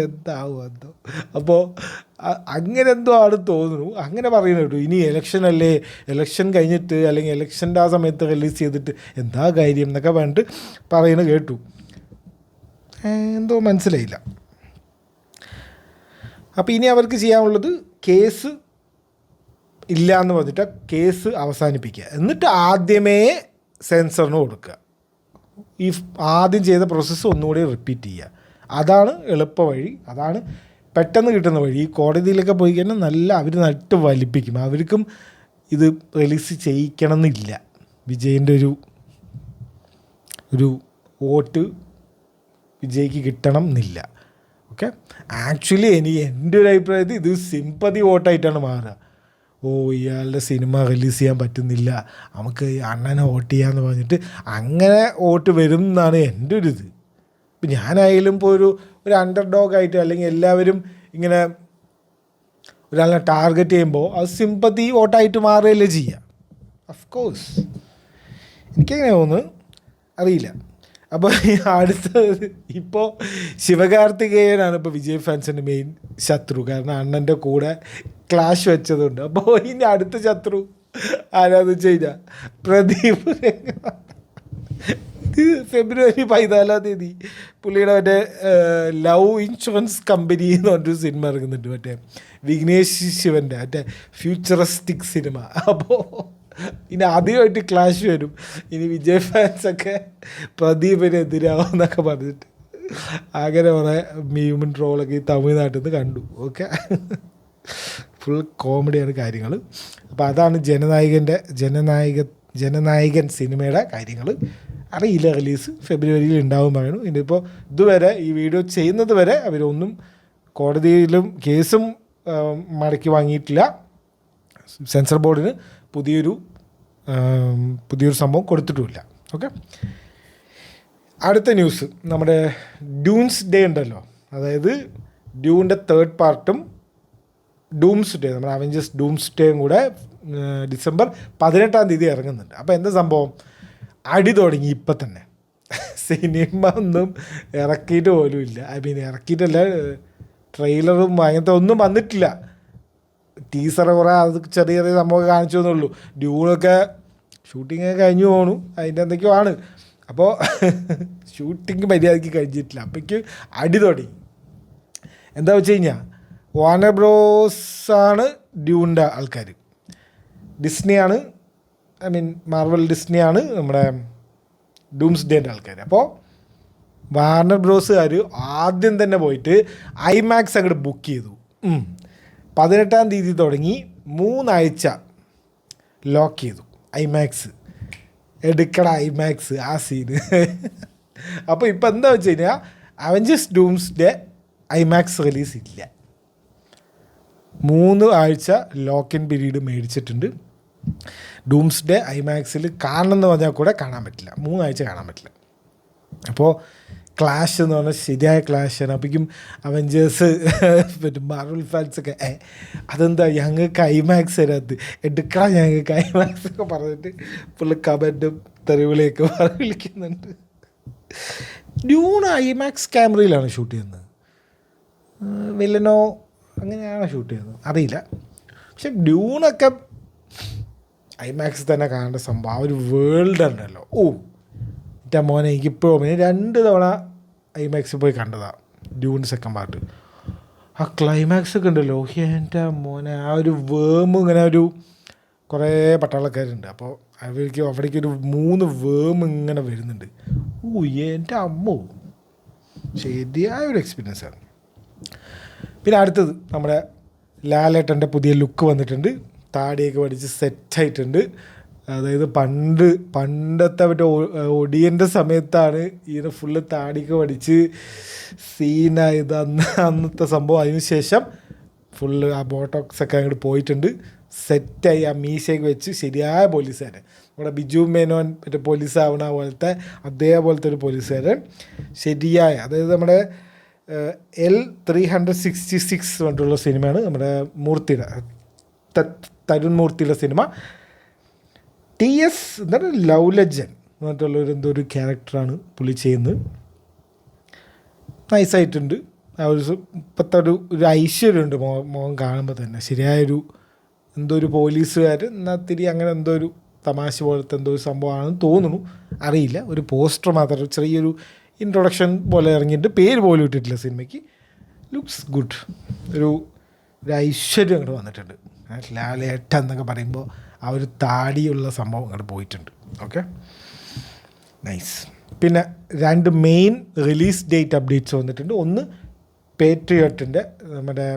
എന്താവും എന്തോ. അപ്പോൾ അങ്ങനെ എന്തോ ആണ് തോന്നുന്നു, അങ്ങനെ പറയുന്നത് കേട്ടു. ഇനി ഇലക്ഷനല്ലേ, ഇലക്ഷൻ കഴിഞ്ഞിട്ട് അല്ലെങ്കിൽ ഇലക്ഷൻ്റെ ആ സമയത്ത് റിലീസ് ചെയ്തിട്ട് എന്താ കാര്യം എന്നൊക്കെ പറഞ്ഞിട്ട് പറയുന്നത് കേട്ടു. എന്തോ മനസ്സിലായില്ല. അപ്പോൾ ഇനി അവർക്ക് ചെയ്യാനുള്ളത് കേസ് ഇല്ല എന്ന് പറഞ്ഞിട്ട് കേസ് അവസാനിപ്പിക്കുക, എന്നിട്ട് ആദ്യമേ സെൻസറിന് കൊടുക്കുക. ഈ ആദ്യം ചെയ്ത പ്രോസസ്സ് ഒന്നുകൂടി റിപ്പീറ്റ് ചെയ്യുക. അതാണ് എളുപ്പ വഴി, അതാണ് പെട്ടെന്ന് കിട്ടുന്ന വഴി. ഈ കോടതിയിലൊക്കെ പോയി കഴിഞ്ഞാൽ നല്ല അവർ നട്ട് വലിപ്പിക്കും. അവർക്കും ഇത് റിലീസ് ചെയ്യിക്കണം എന്നില്ല. വിജയിൻ്റെ ഒരു വോട്ട് വിജയ്ക്ക് കിട്ടണം എന്നില്ല. ഓക്കെ, ആക്ച്വലി എൻ്റെ ഒരു അഭിപ്രായത്തിൽ ഇത് സിമ്പതി വോട്ടായിട്ടാണ് മാറുക. ഇയാളുടെ സിനിമ റിലീസ് ചെയ്യാൻ പറ്റുന്നില്ല, നമുക്ക് അണ്ണനെ വോട്ട് ചെയ്യാമെന്ന് പറഞ്ഞിട്ട് അങ്ങനെ വോട്ട് വരും എന്നാണ് എൻ്റെ ഒരു ഇത്. ഇപ്പം ഞാനായാലും ഇപ്പോൾ ഒരു അണ്ടർ ഡോഗായിട്ട് അല്ലെങ്കിൽ എല്ലാവരും ഇങ്ങനെ ഒരാളെ ടാർഗറ്റ് ചെയ്യുമ്പോൾ അത് സിമ്പതി വോട്ടായിട്ട് മാറുകയല്ലേ ചെയ്യുക. ഓഫ് കോഴ്സ് എനിക്കങ്ങനെ തോന്നുന്നു, അറിയില്ല. അപ്പോൾ അടുത്തത് ഇപ്പോൾ ശിവകാർത്തികേയനാണ് ഇപ്പോൾ വിജയ് ഫാൻസിൻ്റെ മെയിൻ ശത്രു. കാരണം അണ്ണൻ്റെ കൂടെ ക്ലാഷ് വെച്ചതുകൊണ്ട്. അപ്പോൾ ഇനി അടുത്ത ശത്രു ആരാന്ന് വെച്ച് കഴിഞ്ഞാൽ പ്രദീപ്. ഫെബ്രുവരി 14-ാം തീയതി പുള്ളിയുടെ മറ്റേ ലവ് ഇൻഷുറൻസ് കമ്പനി എന്ന് പറഞ്ഞൊരു സിനിമ ഇറങ്ങുന്നുണ്ട്, മറ്റേ വിഘ്നേഷ് ശിവൻ്റെ മറ്റേ ഫ്യൂച്ചറിസ്റ്റിക് സിനിമ. അപ്പോൾ ഇനി ആദ്യമായിട്ട് ക്ലാഷ് വരും. ഇനി വിജയ് ഫാൻസൊക്കെ പ്രദീപിനെതിരാവും എന്നൊക്കെ പറഞ്ഞിട്ട് അങ്ങനെ കുറേ മീമും ട്രോളൊക്കെ ഈ തമിഴ്നാട്ടിൽ നിന്ന് കണ്ടു. ഓക്കെ, ഫുൾ കോമഡിയാണ് കാര്യങ്ങൾ. അപ്പോൾ അതാണ് ജനനായകൻ സിനിമയുടെ കാര്യങ്ങൾ. അറിയില്ല, റിലീസ് ഫെബ്രുവരിയിൽ ഉണ്ടാവും പറയുന്നു. ഇനിയിപ്പോൾ ഇതുവരെ ഈ വീഡിയോ ചെയ്യുന്നത് വരെ അവരൊന്നും കോടതിയിലും കേസും മടക്കി വാങ്ങിയിട്ടില്ല. സെൻസർ ബോർഡിന് പുതിയൊരു സംഭവം കൊടുത്തിട്ടുമില്ല. ഓക്കെ, അടുത്ത ന്യൂസ് നമ്മുടെ ഡ്യൂൺസ് ഡേ ഉണ്ടല്ലോ, അതായത് ഡ്യൂണിൻ്റെ 3rd പാർട്ടും ഡൂംസ് ഡേ, നമ്മുടെ അവഞ്ചേഴ്സ് ഡൂംസ് ഡേയും കൂടെ ഡിസംബർ 18-ാം തീയതി ഇറങ്ങുന്നുണ്ട്. അപ്പോൾ എന്താ സംഭവം? അടി തുടങ്ങി ഇപ്പം തന്നെ. സിനിമ ഒന്നും ഇറക്കിയിട്ട് പോലും ഇല്ല. ഇറക്കിയിട്ടല്ല, ട്രെയിലറും അങ്ങനത്തെ ഒന്നും വന്നിട്ടില്ല. ടീസർ കുറേ അത് ചെറിയ ചെറിയ സംഭവമൊക്കെ കാണിച്ചു തന്നുള്ളൂ. ഡ്യൂണൊക്കെ ഷൂട്ടിങ് കഴിഞ്ഞു പോകണു, അതിൻ്റെ എന്തൊക്കെയോ ആണ്. അപ്പോൾ ഷൂട്ടിങ് മര്യാദയ്ക്ക് കഴിഞ്ഞിട്ടില്ല, അപ്പോഴേക്ക് അടി തുടങ്ങി. എന്താ വെച്ച് കഴിഞ്ഞാൽ വാർണർ ബ്രോസാണ് ഡ്യൂണിൻ്റെ ആൾക്കാർ, ഡിസ്നിയാണ്, ഐ മീൻ മാർവൽ ഡിസ്നിയാണ് നമ്മുടെ ഡൂംസ്ഡേൻ്റെ ആൾക്കാർ. അപ്പോൾ വാർണർ ബ്രോസുകാർ ആദ്യം തന്നെ പോയിട്ട് ഐമാക്സ് അങ്ങോട്ട് ബുക്ക് ചെയ്തു. 18-ാം തീയതി തുടങ്ങി 3 ആഴ്ച ലോക്ക് ചെയ്തു ഐമാക്സ്. എടുക്കട ഐമാക്സ് ആ സീന്. അപ്പോൾ ഇപ്പോൾ എന്താ വെച്ച് കഴിഞ്ഞാൽ അവഞ്ചേഴ്സ് ഡൂംസ്ഡേ ഐമാക്സ് റിലീസ് ഇല്ല. 3 ആഴ്ച ലോക്ക് ഇൻ പീരീഡ് മേടിച്ചിട്ടുണ്ട്. ഡൂംസ്ഡേ ഐമാക്സിൽ കാണണം എന്ന് പറഞ്ഞാൽ കൂടെ കാണാൻ പറ്റില്ല, 3 ആഴ്ച കാണാൻ പറ്റില്ല. അപ്പോൾ ക്ലാഷ് എന്ന് പറഞ്ഞാൽ ശരിയായ ക്ലാഷാണ്. അപ്പോഴേക്കും അവഞ്ചേഴ്സ് പിന്നെ മാർവൽ ഫാൻസൊക്കെ അതെന്താ ഞങ്ങൾക്ക് ഐമാക്സ് തരാത്ത്, എടുക്കണം ഞങ്ങൾക്ക് ഐമാക്സ് ഒക്കെ പറഞ്ഞിട്ട് ഫുള്ള് കമൻറ്റും തെറിവിളിയൊക്കെ വിളിക്കുന്നുണ്ട്. ഡ്യൂൺ ഐമാക്സ് ക്യാമറയിലാണ് ഷൂട്ട് ചെയ്യുന്നത്, വില്ലനോ അങ്ങനെയാണോ ഷൂട്ട് ചെയ്യുന്നത് അറിയില്ല. പക്ഷെ ഡ്യൂണൊക്കെ ഐമാക്സ് തന്നെ കാണേണ്ട സംഭവം. ആ ഒരു വേൾഡ് ഉണ്ടല്ലോ, എൻ്റെ മോനെ എനിക്കിപ്പോഴും 2 തവണ ഐമാക്സിൽ പോയി കണ്ടതാണ് ഡ്യൂൺ സെക്കൻഡ് പാർട്ട്. ആ ക്ലൈമാക്സ് ഒക്കെ ഉണ്ടല്ലോ, എൻ്റെ മോനെ ആ ഒരു വേം ഇങ്ങനെ ഒരു കുറേ പട്ടാളക്കാരുണ്ട്. അപ്പോൾ അവിടേക്ക് ഒരു 3 വേം ഇങ്ങനെ വരുന്നുണ്ട്. എൻ്റെ അമ്മോ, ശരിയായ ഒരു എക്സ്പീരിയൻസാണ്. പിന്നെ അടുത്തത് നമ്മുടെ ലാലേട്ടൻ്റെ പുതിയ ലുക്ക് വന്നിട്ടുണ്ട്, താടിയൊക്കെ പഠിച്ച് സെറ്റായിട്ടുണ്ട്. അതായത് പണ്ടത്തെ മറ്റേ ഒടിയൻ്റെ സമയത്താണ് ഇതിന് ഫുള്ള് താടിയൊക്കെ പഠിച്ച് സീനായത് അന്നത്തെ സംഭവം. അതിന് ശേഷം ഫുള്ള് ആ ബോട്ടോക്സൊക്കെ അങ്ങോട്ട് പോയിട്ടുണ്ട്, സെറ്റായി ആ മീശയൊക്കെ വെച്ച് ശരിയായ പോലീസുകാരൻ. നമ്മുടെ ബിജു മേനോൻ മറ്റേ പോലീസാവണ പോലത്തെ അതേപോലത്തെ ഒരു പോലീസുകാരൻ ശരിയായ, അതായത് നമ്മുടെ L366 പറഞ്ഞിട്ടുള്ള സിനിമയാണ് നമ്മുടെ മൂർത്തിയുടെ, തരുൺ മൂർത്തിയുടെ സിനിമ. TS എന്താണ് ലവ് ലെജൻ എന്ന് പറഞ്ഞിട്ടുള്ളൊരു എന്തോ ഒരു ക്യാരക്ടറാണ് പുള്ളി ചെയ്യുന്നത്. നൈസായിട്ടുണ്ട്. ആ ഒരു ഇപ്പോഴത്തെ ഒരു ഐശ്വര്യമുണ്ട് മോൻ കാണുമ്പോൾ തന്നെ. ശരിയായൊരു എന്തോ ഒരു പോലീസുകാർ എന്നാൽ തിരി അങ്ങനെ എന്തോ ഒരു തമാശ പോലത്തെ എന്തോ ഒരു സംഭവമാണെന്ന് തോന്നുന്നു, അറിയില്ല. ഒരു പോസ്റ്റർ മാത്രം ചെറിയൊരു ഇൻട്രൊഡക്ഷൻ പോലെ ഇറങ്ങിയിട്ട് പേര് പോലും ഇട്ടിട്ടില്ല സിനിമയ്ക്ക്. Looks good. ഒരു ഐശ്വര്യം അങ്ങോട്ട് വന്നിട്ടുണ്ട്. ലാലേട്ട എന്നൊക്കെ പറയുമ്പോൾ ആ ഒരു താടിയുള്ള സംഭവം അങ്ങോട്ട് പോയിട്ടുണ്ട്. Okay, nice. പിന്നെ 2 മെയിൻ റിലീസ് ഡേറ്റ് അപ്ഡേറ്റ്സ് വന്നിട്ടുണ്ട്. ഒന്ന് പേട്രിയോട്ടിൻ്റെ, നമ്മുടെ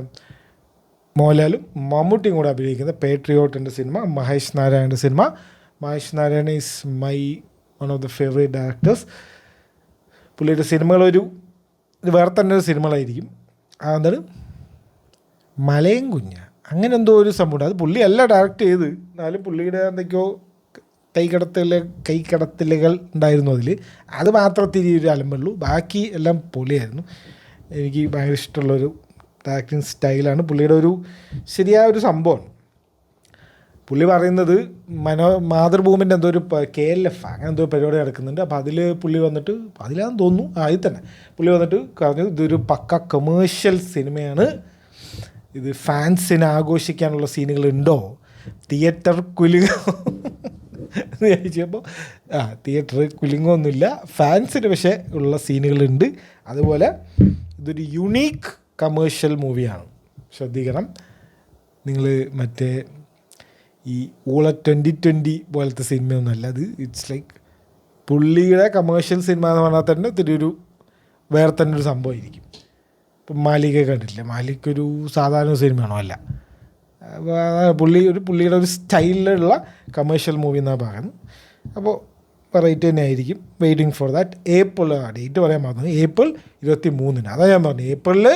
മോഹൻലാലും മമ്മൂട്ടിയും കൂടെ അഭിനയിക്കുന്ന പേട്രിയോട്ടിൻ്റെ സിനിമ, മഹേഷ് നാരായണൻ്റെ സിനിമ. Mahesh Narayana is my one of the favourite directors. പുള്ളിയുടെ സിനിമകളൊരു വേറെ തന്നെ ഒരു സിനിമകളായിരിക്കും. അതാണ് മലയും കുഞ്ഞ, അങ്ങനെ എന്തോ ഒരു സംഭവം. അത് പുള്ളിയല്ല ഡയറക്റ്റ് ചെയ്ത്, എന്നാലും പുള്ളിയുടെ എന്തൊക്കെയോ കൈക്കടത്തലുകൾ ഉണ്ടായിരുന്നു അതിൽ. അത് മാത്രത്തിൽ ഒരു അലമ്പുള്ളൂ, ബാക്കി എല്ലാം പൊളിയായിരുന്നു. എനിക്ക് ഭയങ്കര ഇഷ്ടമുള്ളൊരു ആക്ടിങ് സ്റ്റൈലാണ് പുള്ളിയുടെ. ഒരു ശരിയായ ഒരു സംഭവമാണ്. പുള്ളി പറയുന്നത് മാതൃഭൂമിൻ്റെ എന്തോ ഒരു KLF അങ്ങനെ എന്തോ പരിപാടി നടക്കുന്നുണ്ട്. അപ്പോൾ അതിൽ പുള്ളി വന്നിട്ട്, അതിലാണെന്ന് തോന്നുന്നു, അതിൽ തന്നെ പുള്ളി വന്നിട്ട് പറഞ്ഞു ഇതൊരു പക്ക കമേഴ്ഷ്യൽ സിനിമയാണ്, ഇത് ഫാൻസിനെ ആഘോഷിക്കാനുള്ള സീനുകളുണ്ടോ, തിയേറ്റർ കുലുങ്ങോ എന്ന് ചോദിച്ചപ്പോൾ തിയേറ്റർ കുലുങ്ങൊന്നുമില്ല, ഫാൻസിന് പക്ഷേ ഉള്ള സീനുകളുണ്ട്. അതുപോലെ ഇതൊരു യുണീക്ക് കമേഴ്ഷ്യൽ മൂവിയാണ്, ശ്രദ്ധിക്കണം നിങ്ങൾ. മറ്റേ ഈ 2020 പോലത്തെ സിനിമയൊന്നുമല്ല അത്. ഇറ്റ്സ് ലൈക്ക് പുള്ളിയുടെ കമേഴ്ഷ്യൽ സിനിമ എന്ന് പറഞ്ഞാൽ തന്നെ ഇത്തിരി വേറെ തന്നെ ഒരു സംഭവമായിരിക്കും. ഇപ്പം മാലിക കണ്ടിട്ടില്ല, മാലിക്കൊരു സാധാരണ സിനിമയാണോ? അല്ല, പുള്ളിയുടെ ഒരു സ്റ്റൈലിലുള്ള കമേഴ്ഷ്യൽ മൂവി എന്നാണ് പറയുന്നത്. അപ്പോൾ വെറൈറ്റി തന്നെ ആയിരിക്കും. Waiting for that. April date പറയാൻ പറഞ്ഞു, ഏപ്രിൽ 23. അതാണ് ഞാൻ പറഞ്ഞു. ഏപ്രിലിൽ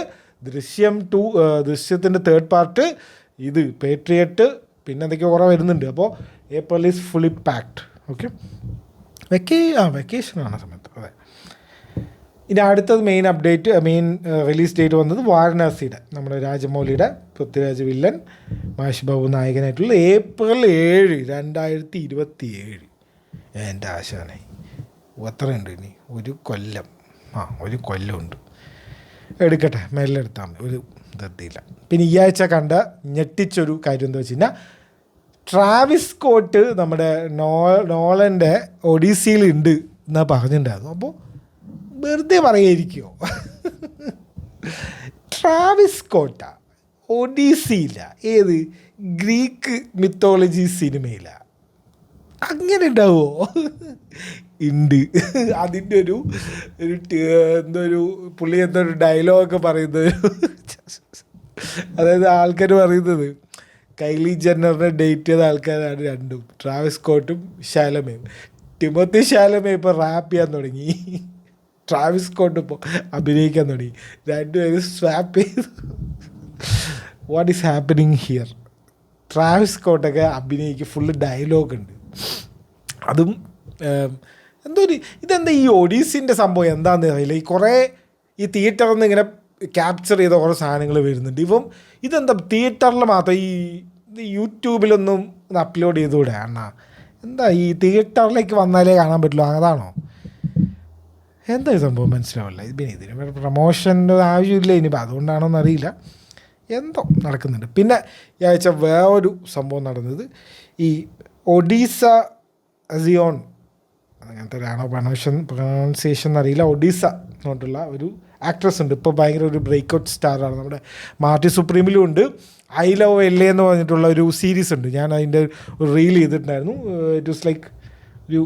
ദൃശ്യത്തിൻ്റെ 3rd പാർട്ട്, ഇത് പേട്രിയറ്റ്, പിന്നെ എന്തൊക്കെയോ കുറേ വരുന്നുണ്ട്. അപ്പോൾ April is fully packed. Okay, വെക്കേഷനാണ് സമയത്ത്. അതെ. ഇനി അടുത്തത് main update, main release date വന്നത് വാരണാസിയുടെ, നമ്മുടെ രാജമൗലിയുടെ, പൃഥ്വിരാജ് വില്ലൻ, മഹേഷ് ബാബു നായകനായിട്ടുള്ള ഏപ്രിൽ 7, 2027. എൻ്റെ ആശാനെ എത്രയുണ്ട് ഇനി? ഒരു കൊല്ലം. ഒരു കൊല്ലമുണ്ട്. എടുക്കട്ടെ, മെല്ലെ എടുത്താൽ മതി. ധൃതിയില്ല. പിന്നെ ഈ ആഴ്ച കണ്ട ഞെട്ടിച്ചൊരു കാര്യം എന്താ വെച്ച് കഴിഞ്ഞാൽ, ട്രാവിസ് സ്കോട്ട് നമ്മുടെ നോളൻ്റെ ഒഡീസിയിൽ ഉണ്ട് എന്നാ പറഞ്ഞിട്ടുണ്ടായിരുന്നു. അപ്പോൾ വെറുതെ പറയായിരിക്കുമോ? ട്രാവിസ് സ്കോട്ടാ ഒഡീസിയില്ല, ഏത് ഗ്രീക്ക് മിത്തോളജി സിനിമയില. അങ്ങനെ ഉണ്ടാവുമോ? ഉണ്ട്. അതിൻ്റെ ഒരു പുള്ളി എന്തൊരു ഡയലോഗൊക്കെ പറയുന്നത്, അതായത് ആൾക്കാർ പറയുന്നത് കൈലി ജെന്നറിനെ ഡേറ്റ് ചെയ്ത ആൾക്കാരാണ് രണ്ടും, ട്രാവിസ് സ്കോട്ടും ഷാലമേയും. ടിമോത്തി ഷാലമേ ഇപ്പോൾ റാപ്പ് ചെയ്യാൻ തുടങ്ങി, ട്രാവിസ് സ്കോട്ട് ഇപ്പോൾ അഭിനയിക്കാൻ തുടങ്ങി. രണ്ടുപേരും സ്വാപ്പ് ചെയ്ത്. What is happening here? Travis സ്കോട്ടൊക്കെ അഭിനയിക്കുക, ഫുള്ള് ഡയലോഗുണ്ട്. അതും എന്തോ ഒരു ഇതെന്താ ഈ ഒഡീസിൻ്റെ സംഭവം എന്താണെന്ന് അറിയില്ല. ഈ കുറേ ഈ തിയേറ്ററിൽ നിന്ന് ഇങ്ങനെ ക്യാപ്ചർ ചെയ്ത കുറേ സാധനങ്ങൾ വരുന്നുണ്ട്. ഇപ്പം ഇതെന്താ തിയേറ്ററിൽ മാത്രം, ഈ യൂട്യൂബിലൊന്നും അപ്ലോഡ് ചെയ്തുകൂടെ അണ്ണാ? എന്താ ഈ തിയേറ്ററിലേക്ക് വന്നാലേ കാണാൻ പറ്റുള്ളൂ, അതാണോ? എന്താ ഈ സംഭവം മനസ്സിലാവില്ല. ഇതിന് പ്രമോഷൻ്റെ ആവശ്യമില്ല ഇനിയിപ്പോൾ, അതുകൊണ്ടാണോ എന്നറിയില്ല. എന്തോ നടക്കുന്നുണ്ട്. പിന്നെ ഈ ആഴ്ച വേറൊരു സംഭവം നടന്നത്, ഈ ഒഡീസ അസിയോൺ, അങ്ങനത്തെ ഒരാണോ പ്രൊണൗൺസിയേഷൻ എന്നറിയില്ല, ഒഡീസ എന്നിട്ടുള്ള ഒരു ആക്ട്രസ് ഉണ്ട്. ഇപ്പോൾ ഭയങ്കര ഒരു ബ്രേക്ക് ഔട്ട് സ്റ്റാറാണ്. നമ്മുടെ മാർട്ടി സുപ്രീമിലും ഉണ്ട്. ഐ ലവ് എൽ എ എന്ന് പറഞ്ഞിട്ടുള്ള ഒരു സീരീസ് ഉണ്ട്. ഞാൻ അതിൻ്റെ ഒരു റീൽ ചെയ്തിട്ടുണ്ടായിരുന്നു. ഇറ്റ് വാസ് ലൈക്ക് ഒരു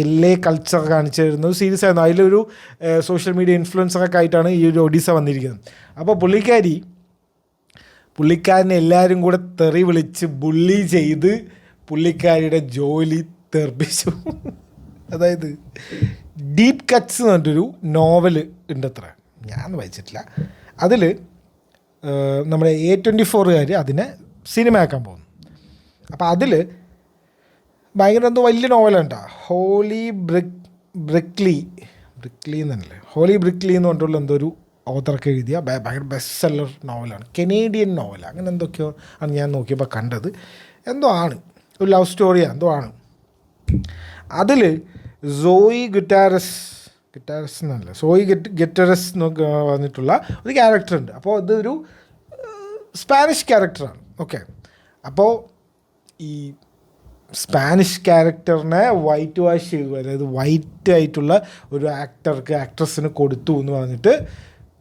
എൽ എ കൾച്ചർ കാണിച്ചു തരുന്ന ഒരു സീരീസ് ആയിരുന്നു. അതിലൊരു സോഷ്യൽ മീഡിയ ഇൻഫ്ലുവൻസറൊക്കെ ആയിട്ടാണ് ഈ ഒരു ഒഡീസ വന്നിരിക്കുന്നത്. അപ്പോൾ പുള്ളിക്കാരനെ എല്ലാവരും കൂടെ തെറി വിളിച്ച് ബുള്ളി ചെയ്ത് പുള്ളിക്കാരിയുടെ ജോലി തെറിപ്പിച്ചു. അതായത് ഡീപ്പ് കട്ട്സ് എന്ന് പറഞ്ഞിട്ടൊരു നോവൽ ഉണ്ട് അത്ര, ഞാൻ വായിച്ചിട്ടില്ല. അതിൽ നമ്മുടെ A24 അതിനെ സിനിമയാക്കാൻ പോകുന്നു. അപ്പോൾ അതിൽ ഭയങ്കര എന്തോ വലിയ നോവലാണ് കേട്ടോ. ഹോളി ബ്രിക്ലി എന്നല്ലേ, ഹോളി ബ്രിക്ലി എന്ന് പറഞ്ഞിട്ടുള്ള എന്തോ ഒരു ഓത്തർക്ക് എഴുതിയ ഭയങ്കര ബെസ്റ്റ് സെല്ലർ നോവലാണ്, കനേഡിയൻ നോവൽ, അങ്ങനെ എന്തൊക്കെയോ ആണ് ഞാൻ നോക്കിയപ്പോൾ കണ്ടത്. എന്തോ ആണ്, ഒരു ലവ് സ്റ്റോറിയാണ് എന്തോ ആണ്. അതിൽ സോയി ഗുറ്റാരസ് എന്നൊക്കെ പറഞ്ഞിട്ടുള്ള ഒരു ക്യാരക്ടറുണ്ട്. അപ്പോൾ ഇതൊരു സ്പാനിഷ് ക്യാരക്ടറാണ്. ഓക്കെ, അപ്പോൾ ഈ സ്പാനിഷ് ക്യാരക്ടറിനെ വൈറ്റ് വാഷ് ചെയ്തു, അതായത് വൈറ്റ് ആയിട്ടുള്ള ഒരു ആക്ട്രസിന് കൊടുത്തു എന്ന് പറഞ്ഞിട്ട്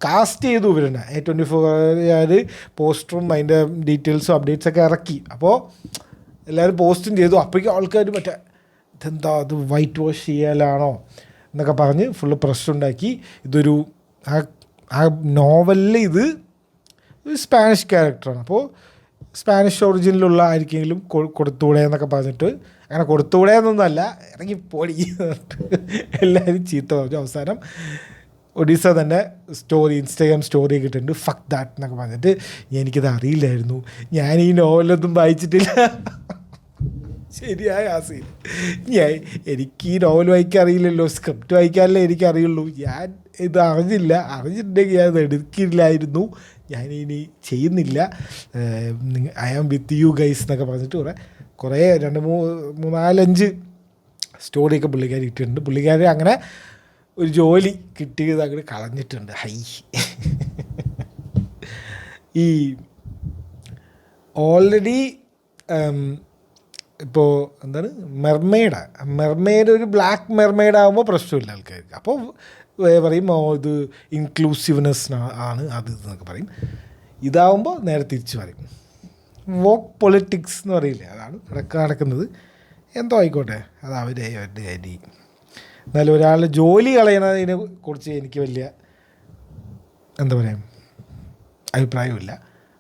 കാസ്റ്റ് ചെയ്തു ഇവരുണ്ട്. A24 പോസ്റ്ററും അതിൻ്റെ ഡീറ്റെയിൽസും അപ്ഡേറ്റ്സൊക്കെ ഇറക്കി. അപ്പോൾ എല്ലാവരും പോസ്റ്റും ചെയ്തു. അപ്പോഴേക്കും ആൾക്കാർ മറ്റേ ഇതെന്താ അത് വൈറ്റ് വാഷ് ചെയ്യലാണോ എന്നൊക്കെ പറഞ്ഞ് ഫുള്ള് പ്രശ്നമുണ്ടാക്കി. ഇതൊരു ആ നോവലിൽ ഇത് ഒരു സ്പാനിഷ് ക്യാരക്ടറാണ്. അപ്പോൾ സ്പാനിഷ് ഒറിജിനിലുള്ള ആയിരിക്കെങ്കിലും കൊടുത്തുകൂടെ എന്നൊക്കെ പറഞ്ഞിട്ട്, അങ്ങനെ കൊടുത്തുകൂടെ എന്നൊന്നുമല്ല, ഇറങ്ങി പോടി എല്ലാവരും ചീത്ത പറഞ്ഞു. അവസാനം ഒഡീസ തന്നെ ഇൻസ്റ്റാഗ്രാം സ്റ്റോറി കിട്ടുന്നുണ്ട്, ഫക്ക് ദാറ്റ് എന്നൊക്കെ പറഞ്ഞിട്ട്, എനിക്കത് അറിയില്ലായിരുന്നു, ഞാൻ ഈ നോവലൊന്നും വായിച്ചിട്ടില്ല. ശരിയായ ആ സീൻ, എനിക്ക് ഈ നോവൽ വായിക്കാൻ അറിയില്ലല്ലോ, സ്ക്രിപ്റ്റ് വായിക്കാനല്ലേ എനിക്കറിയുള്ളൂ, ഞാൻ ഇത് അറിഞ്ഞിട്ടുണ്ടെങ്കിൽ ഞാൻ ഇത് എടുക്കില്ലായിരുന്നു, ഞാനിനി ചെയ്യുന്നില്ല, I am with you guys എന്നൊക്കെ പറഞ്ഞിട്ട് കുറേ 2-3-4-5 സ്റ്റോറിയൊക്കെ പുള്ളിക്കാരി ഇട്ടിട്ടുണ്ട്. പുള്ളിക്കാരി അങ്ങനെ ഒരു ജോലി കിട്ടിയത് അങ്ങോട്ട് കളഞ്ഞിട്ടുണ്ട്. ഹൈ ഈ ഓൾറെഡി ഇപ്പോൾ എന്താണ് മെർമെയ്ഡ് ഒരു ബ്ലാക്ക് മെർമെയ്ഡ് ആകുമ്പോൾ പ്രശ്നമില്ല ആൾക്കാർക്ക്. അപ്പോൾ പറയും ഇത് ഇൻക്ലൂസീവ്നെസ് ആണ് അത് എന്നൊക്കെ പറയും. ഇതാവുമ്പോൾ നേരെ തിരിച്ച് പറയും. വോക്ക് പൊളിറ്റിക്സ് എന്ന് പറയില്ലേ, അതാണ് നടക്കുന്നത്. എന്തോ ആയിക്കോട്ടെ, അത് അവരുടെ കാര്യം. എന്നാലും ഒരാൾ ജോലി കളയുന്നതിനെ കുറിച്ച് എനിക്ക് വലിയ എന്താ പറയുക അഭിപ്രായമില്ല.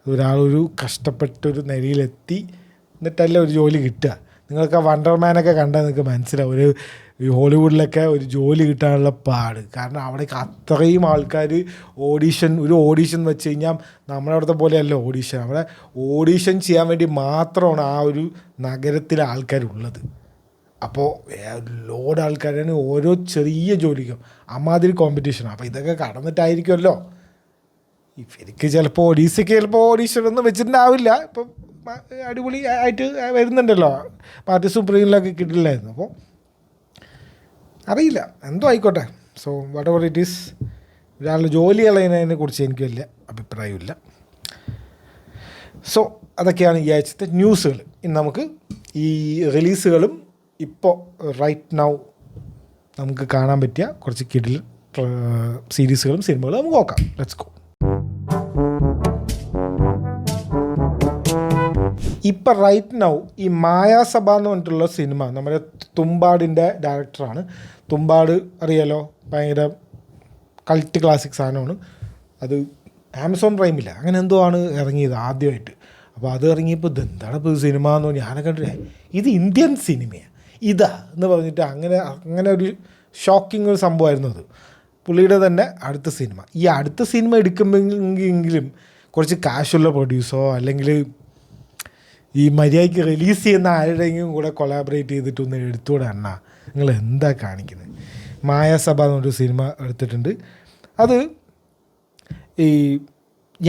ഒരാളൊരു കഷ്ടപ്പെട്ടൊരു നിലയിലെത്തി എന്നിട്ടല്ല ഒരു ജോലി കിട്ടുക. നിങ്ങൾക്ക് ആ വണ്ടർമാനൊക്കെ കണ്ടാൽ നിങ്ങൾക്ക് മനസ്സിലാവും ഒരു ഹോളിവുഡിലൊക്കെ ഒരു ജോലി കിട്ടാനുള്ള പാട്. കാരണം അവിടേക്ക് അത്രയും ആൾക്കാർ ഒരു ഓഡീഷൻ വെച്ച് കഴിഞ്ഞാൽ നമ്മുടെ അവിടുത്തെ പോലെയല്ല ഓഡീഷൻ. അവിടെ ഓഡീഷൻ ചെയ്യാൻ വേണ്ടി മാത്രമാണ് ആ ഒരു നഗരത്തിലെ ആൾക്കാരുള്ളത്. അപ്പോൾ ലോഡ് ആൾക്കാരാണ് ഓരോ ചെറിയ ജോലിക്കും അമ്മാതിരി കോമ്പറ്റീഷനാണ്. അപ്പോൾ ഇതൊക്കെ കടന്നിട്ടായിരിക്കുമല്ലോ ഇവർക്ക് ചിലപ്പോൾ ഒഡീസയ്ക്ക് ഓഡീഷനൊന്നും വെച്ചിട്ടുണ്ടാവില്ല. ഇപ്പം അടിപൊളി ആയിട്ട് വരുന്നുണ്ടല്ലോ, പാർട്ടി സുപ്രീമിലൊക്കെ കിട്ടില്ലായിരുന്നു. അപ്പോൾ അറിയില്ല, എന്തോ ആയിക്കോട്ടെ. So what ever it is, ഒരാളുടെ ജോലി കളയുന്നതിനെ കുറിച്ച് എനിക്ക് വലിയ അഭിപ്രായമില്ല. സോ അതൊക്കെയാണ് ഈ ആഴ്ചത്തെ ന്യൂസുകൾ. ഇനി നമുക്ക് ഈ റിലീസുകളും ഇപ്പോൾ റൈറ്റ് നൗ നമുക്ക് കാണാൻ പറ്റിയ കുറച്ച് കിടിൽ സീരീസുകളും സിനിമകളും നമുക്ക് നോക്കാം. Let's go. ഇപ്പം റൈറ്റ് നൗ ഈ മായാസഭ എന്ന് പറഞ്ഞിട്ടുള്ള സിനിമ നമ്മുടെ തുമ്പാടിൻ്റെ ഡയറക്ടറാണ്. തുമ്പാട് അറിയാലോ, ഭയങ്കര കൾട്ട് ക്ലാസിക് സാധനമാണ്. അത് ആമസോൺ പ്രൈമില്ല അങ്ങനെ എന്തോ ആണ് ഇറങ്ങിയത് ആദ്യമായിട്ട്. അപ്പോൾ അത് ഇറങ്ങിയപ്പോൾ ഇതെന്താണ് ഇപ്പോൾ സിനിമ എന്ന് പറഞ്ഞാൽ ഞാനൊക്കെ കണ്ടില്ലേ, ഇത് ഇന്ത്യൻ സിനിമയാണ് ഇതാ എന്ന് പറഞ്ഞിട്ട് അങ്ങനെ ഒരു ഷോക്കിംഗ് ഒരു സംഭവമായിരുന്നു അത്. പുള്ളിയുടെ തന്നെ അടുത്ത സിനിമ. ഈ അടുത്ത സിനിമ എടുക്കുമെങ്കിലും കുറച്ച് കാശുള്ള പ്രൊഡ്യൂസറോ അല്ലെങ്കിൽ ഈ മര്യാദയ്ക്ക് റിലീസ് ചെയ്യുന്ന ആരുടെയെങ്കിലും കൂടെ കൊളാബറേറ്റ് ചെയ്തിട്ടൊന്ന് എടുത്തുകൂടെ അണ്ണാ, നിങ്ങൾ എന്താ കാണിക്കുന്നത്. മായാസഭ എന്നൊരു സിനിമ എടുത്തിട്ടുണ്ട്. അത് ഈ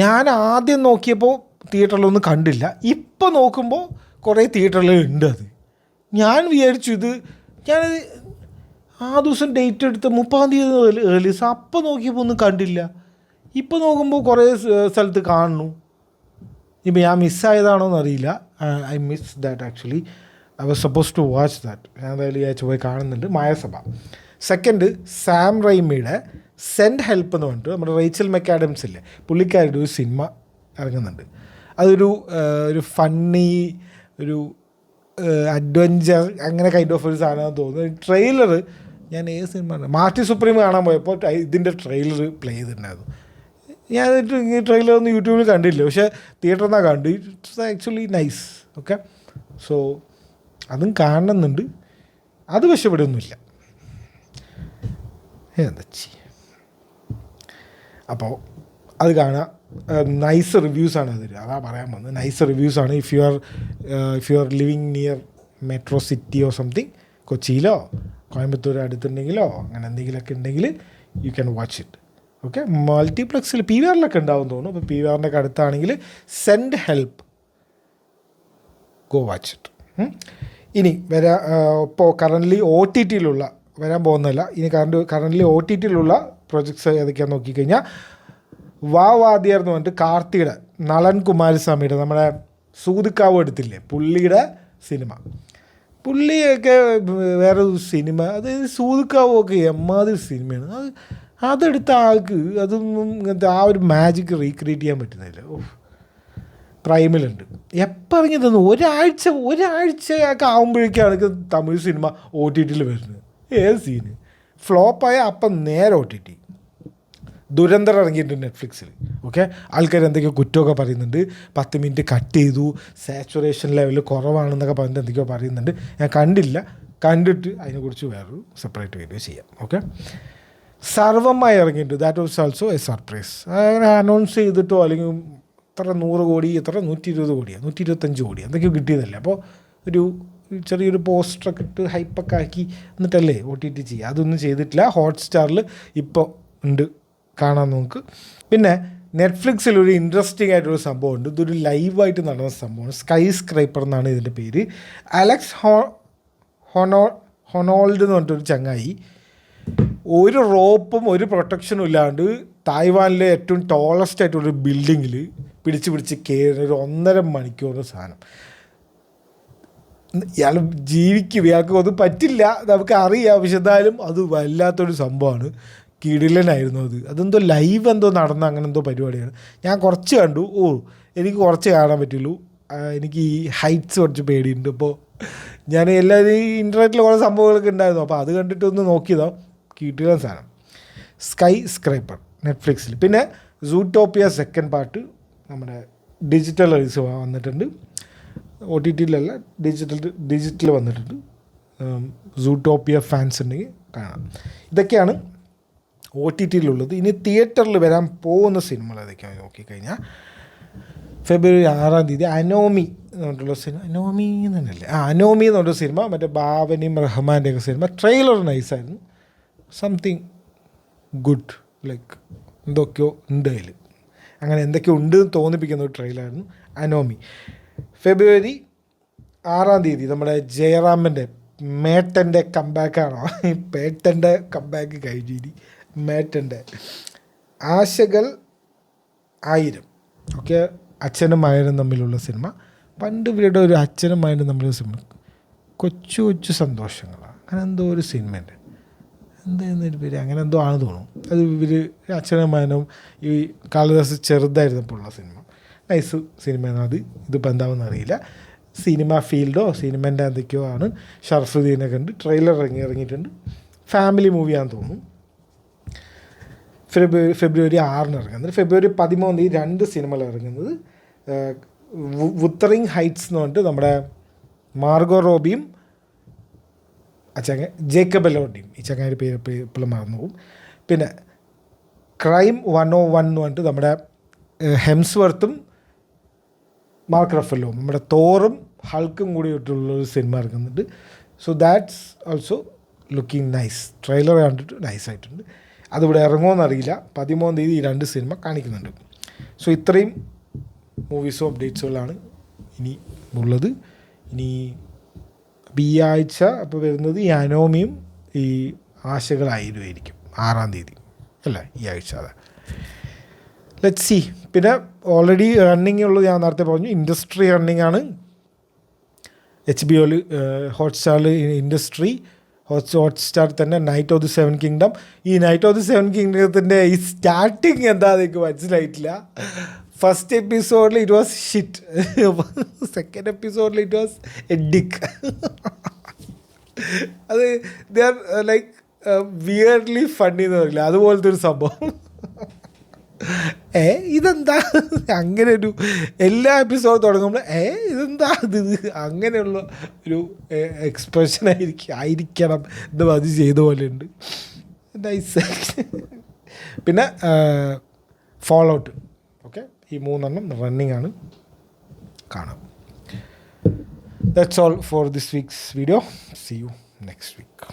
ഞാൻ ആദ്യം നോക്കിയപ്പോൾ തിയേറ്ററിലൊന്നും കണ്ടില്ല. ഇപ്പോൾ നോക്കുമ്പോൾ കുറേ തിയേറ്ററിൽ ഉണ്ട്. അത് ഞാൻ വിചാരിച്ചു ഞാനത് ആ ദിവസം ഡേറ്റ് എടുത്ത് 30-ാം തീയതി റിലീസ്, അപ്പോൾ നോക്കിയപ്പോൾ ഒന്നും കണ്ടില്ല. ഇപ്പോൾ നോക്കുമ്പോൾ കുറേ സ്ഥലത്ത് കാണുന്നു. ഇപ്പം ഞാൻ മിസ്സായതാണോ എന്നറിയില്ല. I miss that actually. I was suppose to watch that. ഞാൻ എന്തായാലും ആഴ്ച പോയി കാണുന്നുണ്ട് മായാസഭ. സെക്കൻഡ്, സാം റൈമിയുടെ സെൻഡ് ഹെൽപ്പ് എന്ന് പറഞ്ഞിട്ട് നമ്മുടെ റേച്ചൽ മെക്കാഡംസ് ഇല്ലേ, പുള്ളിക്കാരുടെ ഒരു സിനിമ ഇറങ്ങുന്നുണ്ട്. അതൊരു ഫണ്ണി ഒരു അഡ്വഞ്ചർ അങ്ങനെ കൈൻഡ് ഓഫ് ഒരു സാധനമാണെന്ന് തോന്നുന്നു. ട്രെയിലർ ഞാൻ ഏത് സിനിമ മാർട്ടി സുപ്രീം കാണാൻ പോയപ്പോൾ ഇതിൻ്റെ ട്രെയിലർ പ്ലേ ചെയ്തിട്ടുണ്ടായിരുന്നു. ഞാൻ ഈ ട്രെയിലറൊന്നും യൂട്യൂബിൽ കണ്ടില്ല, പക്ഷേ തിയേറ്ററിൽ നിന്നാണ് കണ്ടു. It's actually nice. Okay, so അതും കാണുന്നുണ്ട്. അത് പക്ഷെ ഇവിടെ ഒന്നുമില്ല. എന്താ ചെയ്യ, അപ്പോൾ അത് കാണാം. നൈസ് റിവ്യൂസാണ് അതിൽ, അതാ പറയാൻ വന്നത്. നൈസ് റിവ്യൂസാണ്. If you are living near metro city or something, കൊച്ചിയിലോ കോയമ്പത്തൂർ അടുത്തുണ്ടെങ്കിലോ അങ്ങനെ എന്തെങ്കിലുമൊക്കെ ഉണ്ടെങ്കിൽ you can watch it. Okay, മൾട്ടിപ്ലക്സിൽ പി വി ആറിലൊക്കെ ഉണ്ടാവും തോന്നുന്നു. അപ്പോൾ പി വി ആറിൻ്റെ ഒക്കെ അടുത്താണെങ്കിൽ send help, go watch it. ഇനി ഇപ്പോൾ കറൻ്റ്ലി OTT വരാൻ പോകുന്നതല്ല, ഇനി കറൻ്റ്ലി OTT പ്രൊജക്ട്സ് ഏതൊക്കെയാണെന്ന് നോക്കിക്കഴിഞ്ഞാൽ വാദ്യർ എന്ന് പറഞ്ഞിട്ട് കാർത്തിയുടെ നളൻ കുമാരസ്വാമിയുടെ നമ്മുടെ സൂതുക്കാവ് എടുത്തില്ലേ പുള്ളിയുടെ സിനിമ. പുള്ളിയൊക്കെ വേറെ സിനിമ, അതായത് സൂതുക്കാവൊക്കെ എമ്മാതിരി സിനിമയാണ്. അതെടുത്ത ആൾക്ക് അതൊന്നും ഇങ്ങനത്തെ ആ ഒരു മാജിക് റീക്രിയേറ്റ് ചെയ്യാൻ പറ്റുന്നില്ല. പ്രൈമിലുണ്ട്. എപ്പോൾ ഇറങ്ങിയതെന്ന് ഒരാഴ്ചയൊക്കെ ആകുമ്പോഴേക്കാണ് തമിഴ് സിനിമ OTT വരുന്നത്. ഏത് സീന് ഫ്ലോപ്പായ അപ്പം നേരെ OTT. ദുരന്തർ ഇറങ്ങിയിട്ടുണ്ട് നെറ്റ്ഫ്ലിക്സിൽ. ഓക്കെ, ആൾക്കാർ എന്തൊക്കെയോ കുറ്റമൊക്കെ പറയുന്നുണ്ട്. 10 മിനിറ്റ് കട്ട് ചെയ്തു, സാച്ചുറേഷൻ ലെവൽ കുറവാണെന്നൊക്കെ പറഞ്ഞിട്ട് എന്തൊക്കെയോ പറയുന്നുണ്ട്. ഞാൻ കണ്ടിട്ട് അതിനെക്കുറിച്ച് വേറൊരു സെപ്പറേറ്റ് വീഡിയോ ചെയ്യാം. ഓക്കെ, സർവമായി ഇറങ്ങിയിട്ടുണ്ട്. That was also A surprise. അങ്ങനെ അനൗൺസ് ചെയ്തിട്ടോ അല്ലെങ്കിൽ ഇത്ര 100 കോടി, എത്ര 120 കോടിയാണ് 125 കോടി എന്തൊക്കെയോ കിട്ടിയതല്ലേ. അപ്പോൾ ഒരു ചെറിയൊരു പോസ്റ്ററൊക്കെ ഇട്ട് ഹൈപ്പൊക്കെ ആക്കി എന്നിട്ടല്ലേ OTT ചെയ്യുക. അതൊന്നും ചെയ്തിട്ടില്ല. ഹോട്ട്സ്റ്റാറിൽ ഇപ്പോൾ ഉണ്ട്, കാണാൻ നമുക്ക്. പിന്നെ നെറ്റ്ഫ്ലിക്സിൽ ഒരു ഇൻട്രസ്റ്റിംഗ് ആയിട്ടൊരു സംഭവമുണ്ട്. ഇതൊരു ലൈവായിട്ട് നടന്ന സംഭവമാണ്. സ്കൈ സ്ക്രൈപ്പർ എന്നാണ് ഇതിൻ്റെ പേര്. അലക്സ് ഹൊണോൾഡ് എന്ന് പറഞ്ഞിട്ടൊരു ചങ്ങായി ഒരു റോപ്പും ഒരു പ്രൊട്ടക്ഷനും ഇല്ലാണ്ട് തായ്വാനിലെ ഏറ്റവും ടോളസ്റ്റ് ആയിട്ടുള്ളൊരു ബിൽഡിങ്ങിൽ പിടിച്ച് കയറുന്ന ഒരു 1.5 മണിക്കൂർ സാധനം. ഇയാൾ ജീവിക്കും, ഇയാൾക്ക് അത് പറ്റില്ല, നമുക്ക് അറിയാം. പക്ഷെ എന്തായാലും അത് വല്ലാത്തൊരു സംഭവമാണ്. കിടിലനായിരുന്നു അത്. അതെന്തോ ലൈവ് എന്തോ നടന്ന അങ്ങനെ എന്തോ പരിപാടിയാണ്. ഞാൻ കുറച്ച് കണ്ടു. എനിക്ക് കുറച്ച് കാണാൻ പറ്റുള്ളൂ. എനിക്ക് ഈ ഹൈറ്റ്സ് കുറച്ച് പേടിയുണ്ട്. അപ്പോൾ ഞാൻ എല്ലാവരും ഈ ഇൻ്റർനെറ്റിൽ കുറേ സംഭവങ്ങളൊക്കെ ഉണ്ടായിരുന്നു. അപ്പോൾ അത് കണ്ടിട്ടൊന്ന് നോക്കിയതോ, കിടിലൻ സാധനം. സ്കൈ സ്ക്രൈപ്പർ നെറ്റ്ഫ്ലിക്സിൽ. പിന്നെ സൂട്ടോപ്പിയ സെക്കൻഡ് പാർട്ട് നമ്മുടെ ഡിജിറ്റൽ റിലീസ് വന്നിട്ടുണ്ട്. OTTയിലല്ല, ഡിജിറ്റൽ വന്നിട്ടുണ്ട്. സൂട്ടോപ്പിയ ഫാൻസ് ഉണ്ടെങ്കിൽ കാണാം. ഇതൊക്കെയാണ് OTTയിലുള്ളത്. ഇനി തിയേറ്ററിൽ വരാൻ പോകുന്ന സിനിമകൾ ഏതൊക്കെയാണ് നോക്കിക്കഴിഞ്ഞാൽ ഫെബ്രുവരി 6-ാം തീയതി അനോമി എന്ന് പറഞ്ഞിട്ടുള്ള സിനിമ. അനോമി എന്ന് പറഞ്ഞ സിനിമ, മറ്റേ ഭാവനയും റഹ്മാൻ്റെയൊക്കെ സിനിമ. ട്രെയിലർ നൈസായിരുന്നു. സംതിങ് ഗുഡ്, ലൈക്ക് എന്തൊക്കെയോ ഉണ്ട് അതിൽ, അങ്ങനെ എന്തൊക്കെയോ ഉണ്ട് എന്ന് തോന്നിപ്പിക്കുന്ന ഒരു ട്രെയിലറായിരുന്നു അനോമി. ഫെബ്രുവരി 6-ാം തീയതി നമ്മുടെ ജയറാമൻ്റെ മേട്ടൻ്റെ കംബാക്കാണോ, പേട്ടൻ്റെ കംബാക്ക് കഴിഞ്ഞിരി. മേട്ടൻ്റെ ആശകൾ 1000. ഓക്കെ, അച്ഛനും മകനും തമ്മിലുള്ള സിനിമ. പണ്ട് ഇവരുടെ ഒരു അച്ഛനും മകനും തമ്മിലുള്ള സിനിമ കൊച്ചു കൊച്ചു സന്തോഷങ്ങളാണ്, അങ്ങനെ എന്തോ ഒരു സിനിമയുണ്ട്, എന്തായിരുന്നൊരു പേര്, അങ്ങനെ എന്തോ ആണ് തോന്നുന്നു. അത് ഇവർ അച്ഛനും മകനും ഈ കാളിദാസ് ചെറുതായിരുന്നപ്പോൾ ഉള്ള സിനിമ. നൈസ് സിനിമയാണ് അത്. ഇതിപ്പോൾ എന്താണെന്ന് അറിയില്ല. സിനിമ ഫീൽഡോ സിനിമേൻ്റെ എന്തൊക്കെയോ ആണ്. ഷർഫുദ്ദീനെ കണ്ട് ട്രെയിലർ ഇറങ്ങിയിട്ടുണ്ട്. ഫാമിലി മൂവിയാണെന്ന് തോന്നുന്നു. ഫെബ്രുവരി 6 ഇറങ്ങുന്നത്. ഫെബ്രുവരി 13 2 സിനിമകൾ ഇറങ്ങുന്നത്. വുത്തറിങ് ഹൈറ്റ്സ് എന്ന് പറഞ്ഞിട്ട് നമ്മുടെ മാർഗോ റോബിയും ജേക്കബ് എലോഡിയും, ഈ ചങ്ങാരി പേര് ഇപ്പോഴും മറന്നു പോകും. പിന്നെ ക്രൈം 101 എന്ന് പറഞ്ഞിട്ട് നമ്മുടെ ഹെംസ്വർത്തും മാർക്ക് റഫല്ലോ, നമ്മുടെ തോറും ഹൾക്കും കൂടി ഇട്ടുള്ളൊരു സിനിമ ഇറങ്ങുന്നുണ്ട്. So that's also looking nice. Trailer കണ്ടിട്ട് നൈസായിട്ടുണ്ട്. അതിവിടെ ഇറങ്ങുമെന്നറിയില്ല. 13 ഈ 2 സിനിമ കാണിക്കുന്നുണ്ട്. സോ ഇത്രയും മൂവീസും അപ്ഡേറ്റ്സുകളാണ് ഇനി ഉള്ളത്. ഇനി ഈ ആഴ്ച അപ്പോൾ വരുന്നത് ഈ അനോമിയും ഈ ആശകളായിരിക്കും 6 അല്ലേ ഈ ആഴ്ച. അതെ, ലെറ്റ്സ് സി. പിന്നെ ഓൾറെഡി റണ്ണിങ് ഉള്ളത് ഞാൻ നേരത്തെ പറഞ്ഞു, ഇൻഡസ്ട്രി റണ്ണിങ് ആണ്. HBO ഹോട്ട്സ്റ്റാറിൽ ഇൻഡസ്ട്രി, ഹോട്ട്സ്റ്റാർ തന്നെ നൈറ്റ് ഓഫ് ദി 7 കിങ്ഡം. ഈ നൈറ്റ് ഓഫ് ദി 7 കിങ്ഡത്തിൻ്റെ ഈ സ്റ്റാർട്ടിങ് എന്താണെന്ന് എനിക്ക് മനസ്സിലായിട്ടില്ല. ഫസ്റ്റ് എപ്പിസോഡിൽ ഇറ്റ് വാസ് ഷിറ്റ്, സെക്കൻഡ് എപ്പിസോഡിൽ ഇറ്റ് വാസ് എ ഡിക്ക്. അത് ദേ ആർ ലൈക്ക് വിയർഡ്ലി ഫണ്ണി എന്ന് പറയില്ല, അതുപോലത്തെ ഒരു സംഭവം. ഇതെന്താ അങ്ങനെ ഒരു എല്ലാ എപ്പിസോഡ് തുടങ്ങുമ്പോൾ ഇതെന്താ ഇത് അങ്ങനെയുള്ള ഒരു എക്സ്പ്രഷൻ ആയിരിക്കണം എന്ന് അത് ചെയ്ത പോലെ ഉണ്ട്. നൈസ്. പിന്നെ ഫോൾ ഔട്ട്, ഓക്കെ, ഈ 3 റണ്ണിങ് ആണ്, കാണാം. That's all for this week's video. See you next week.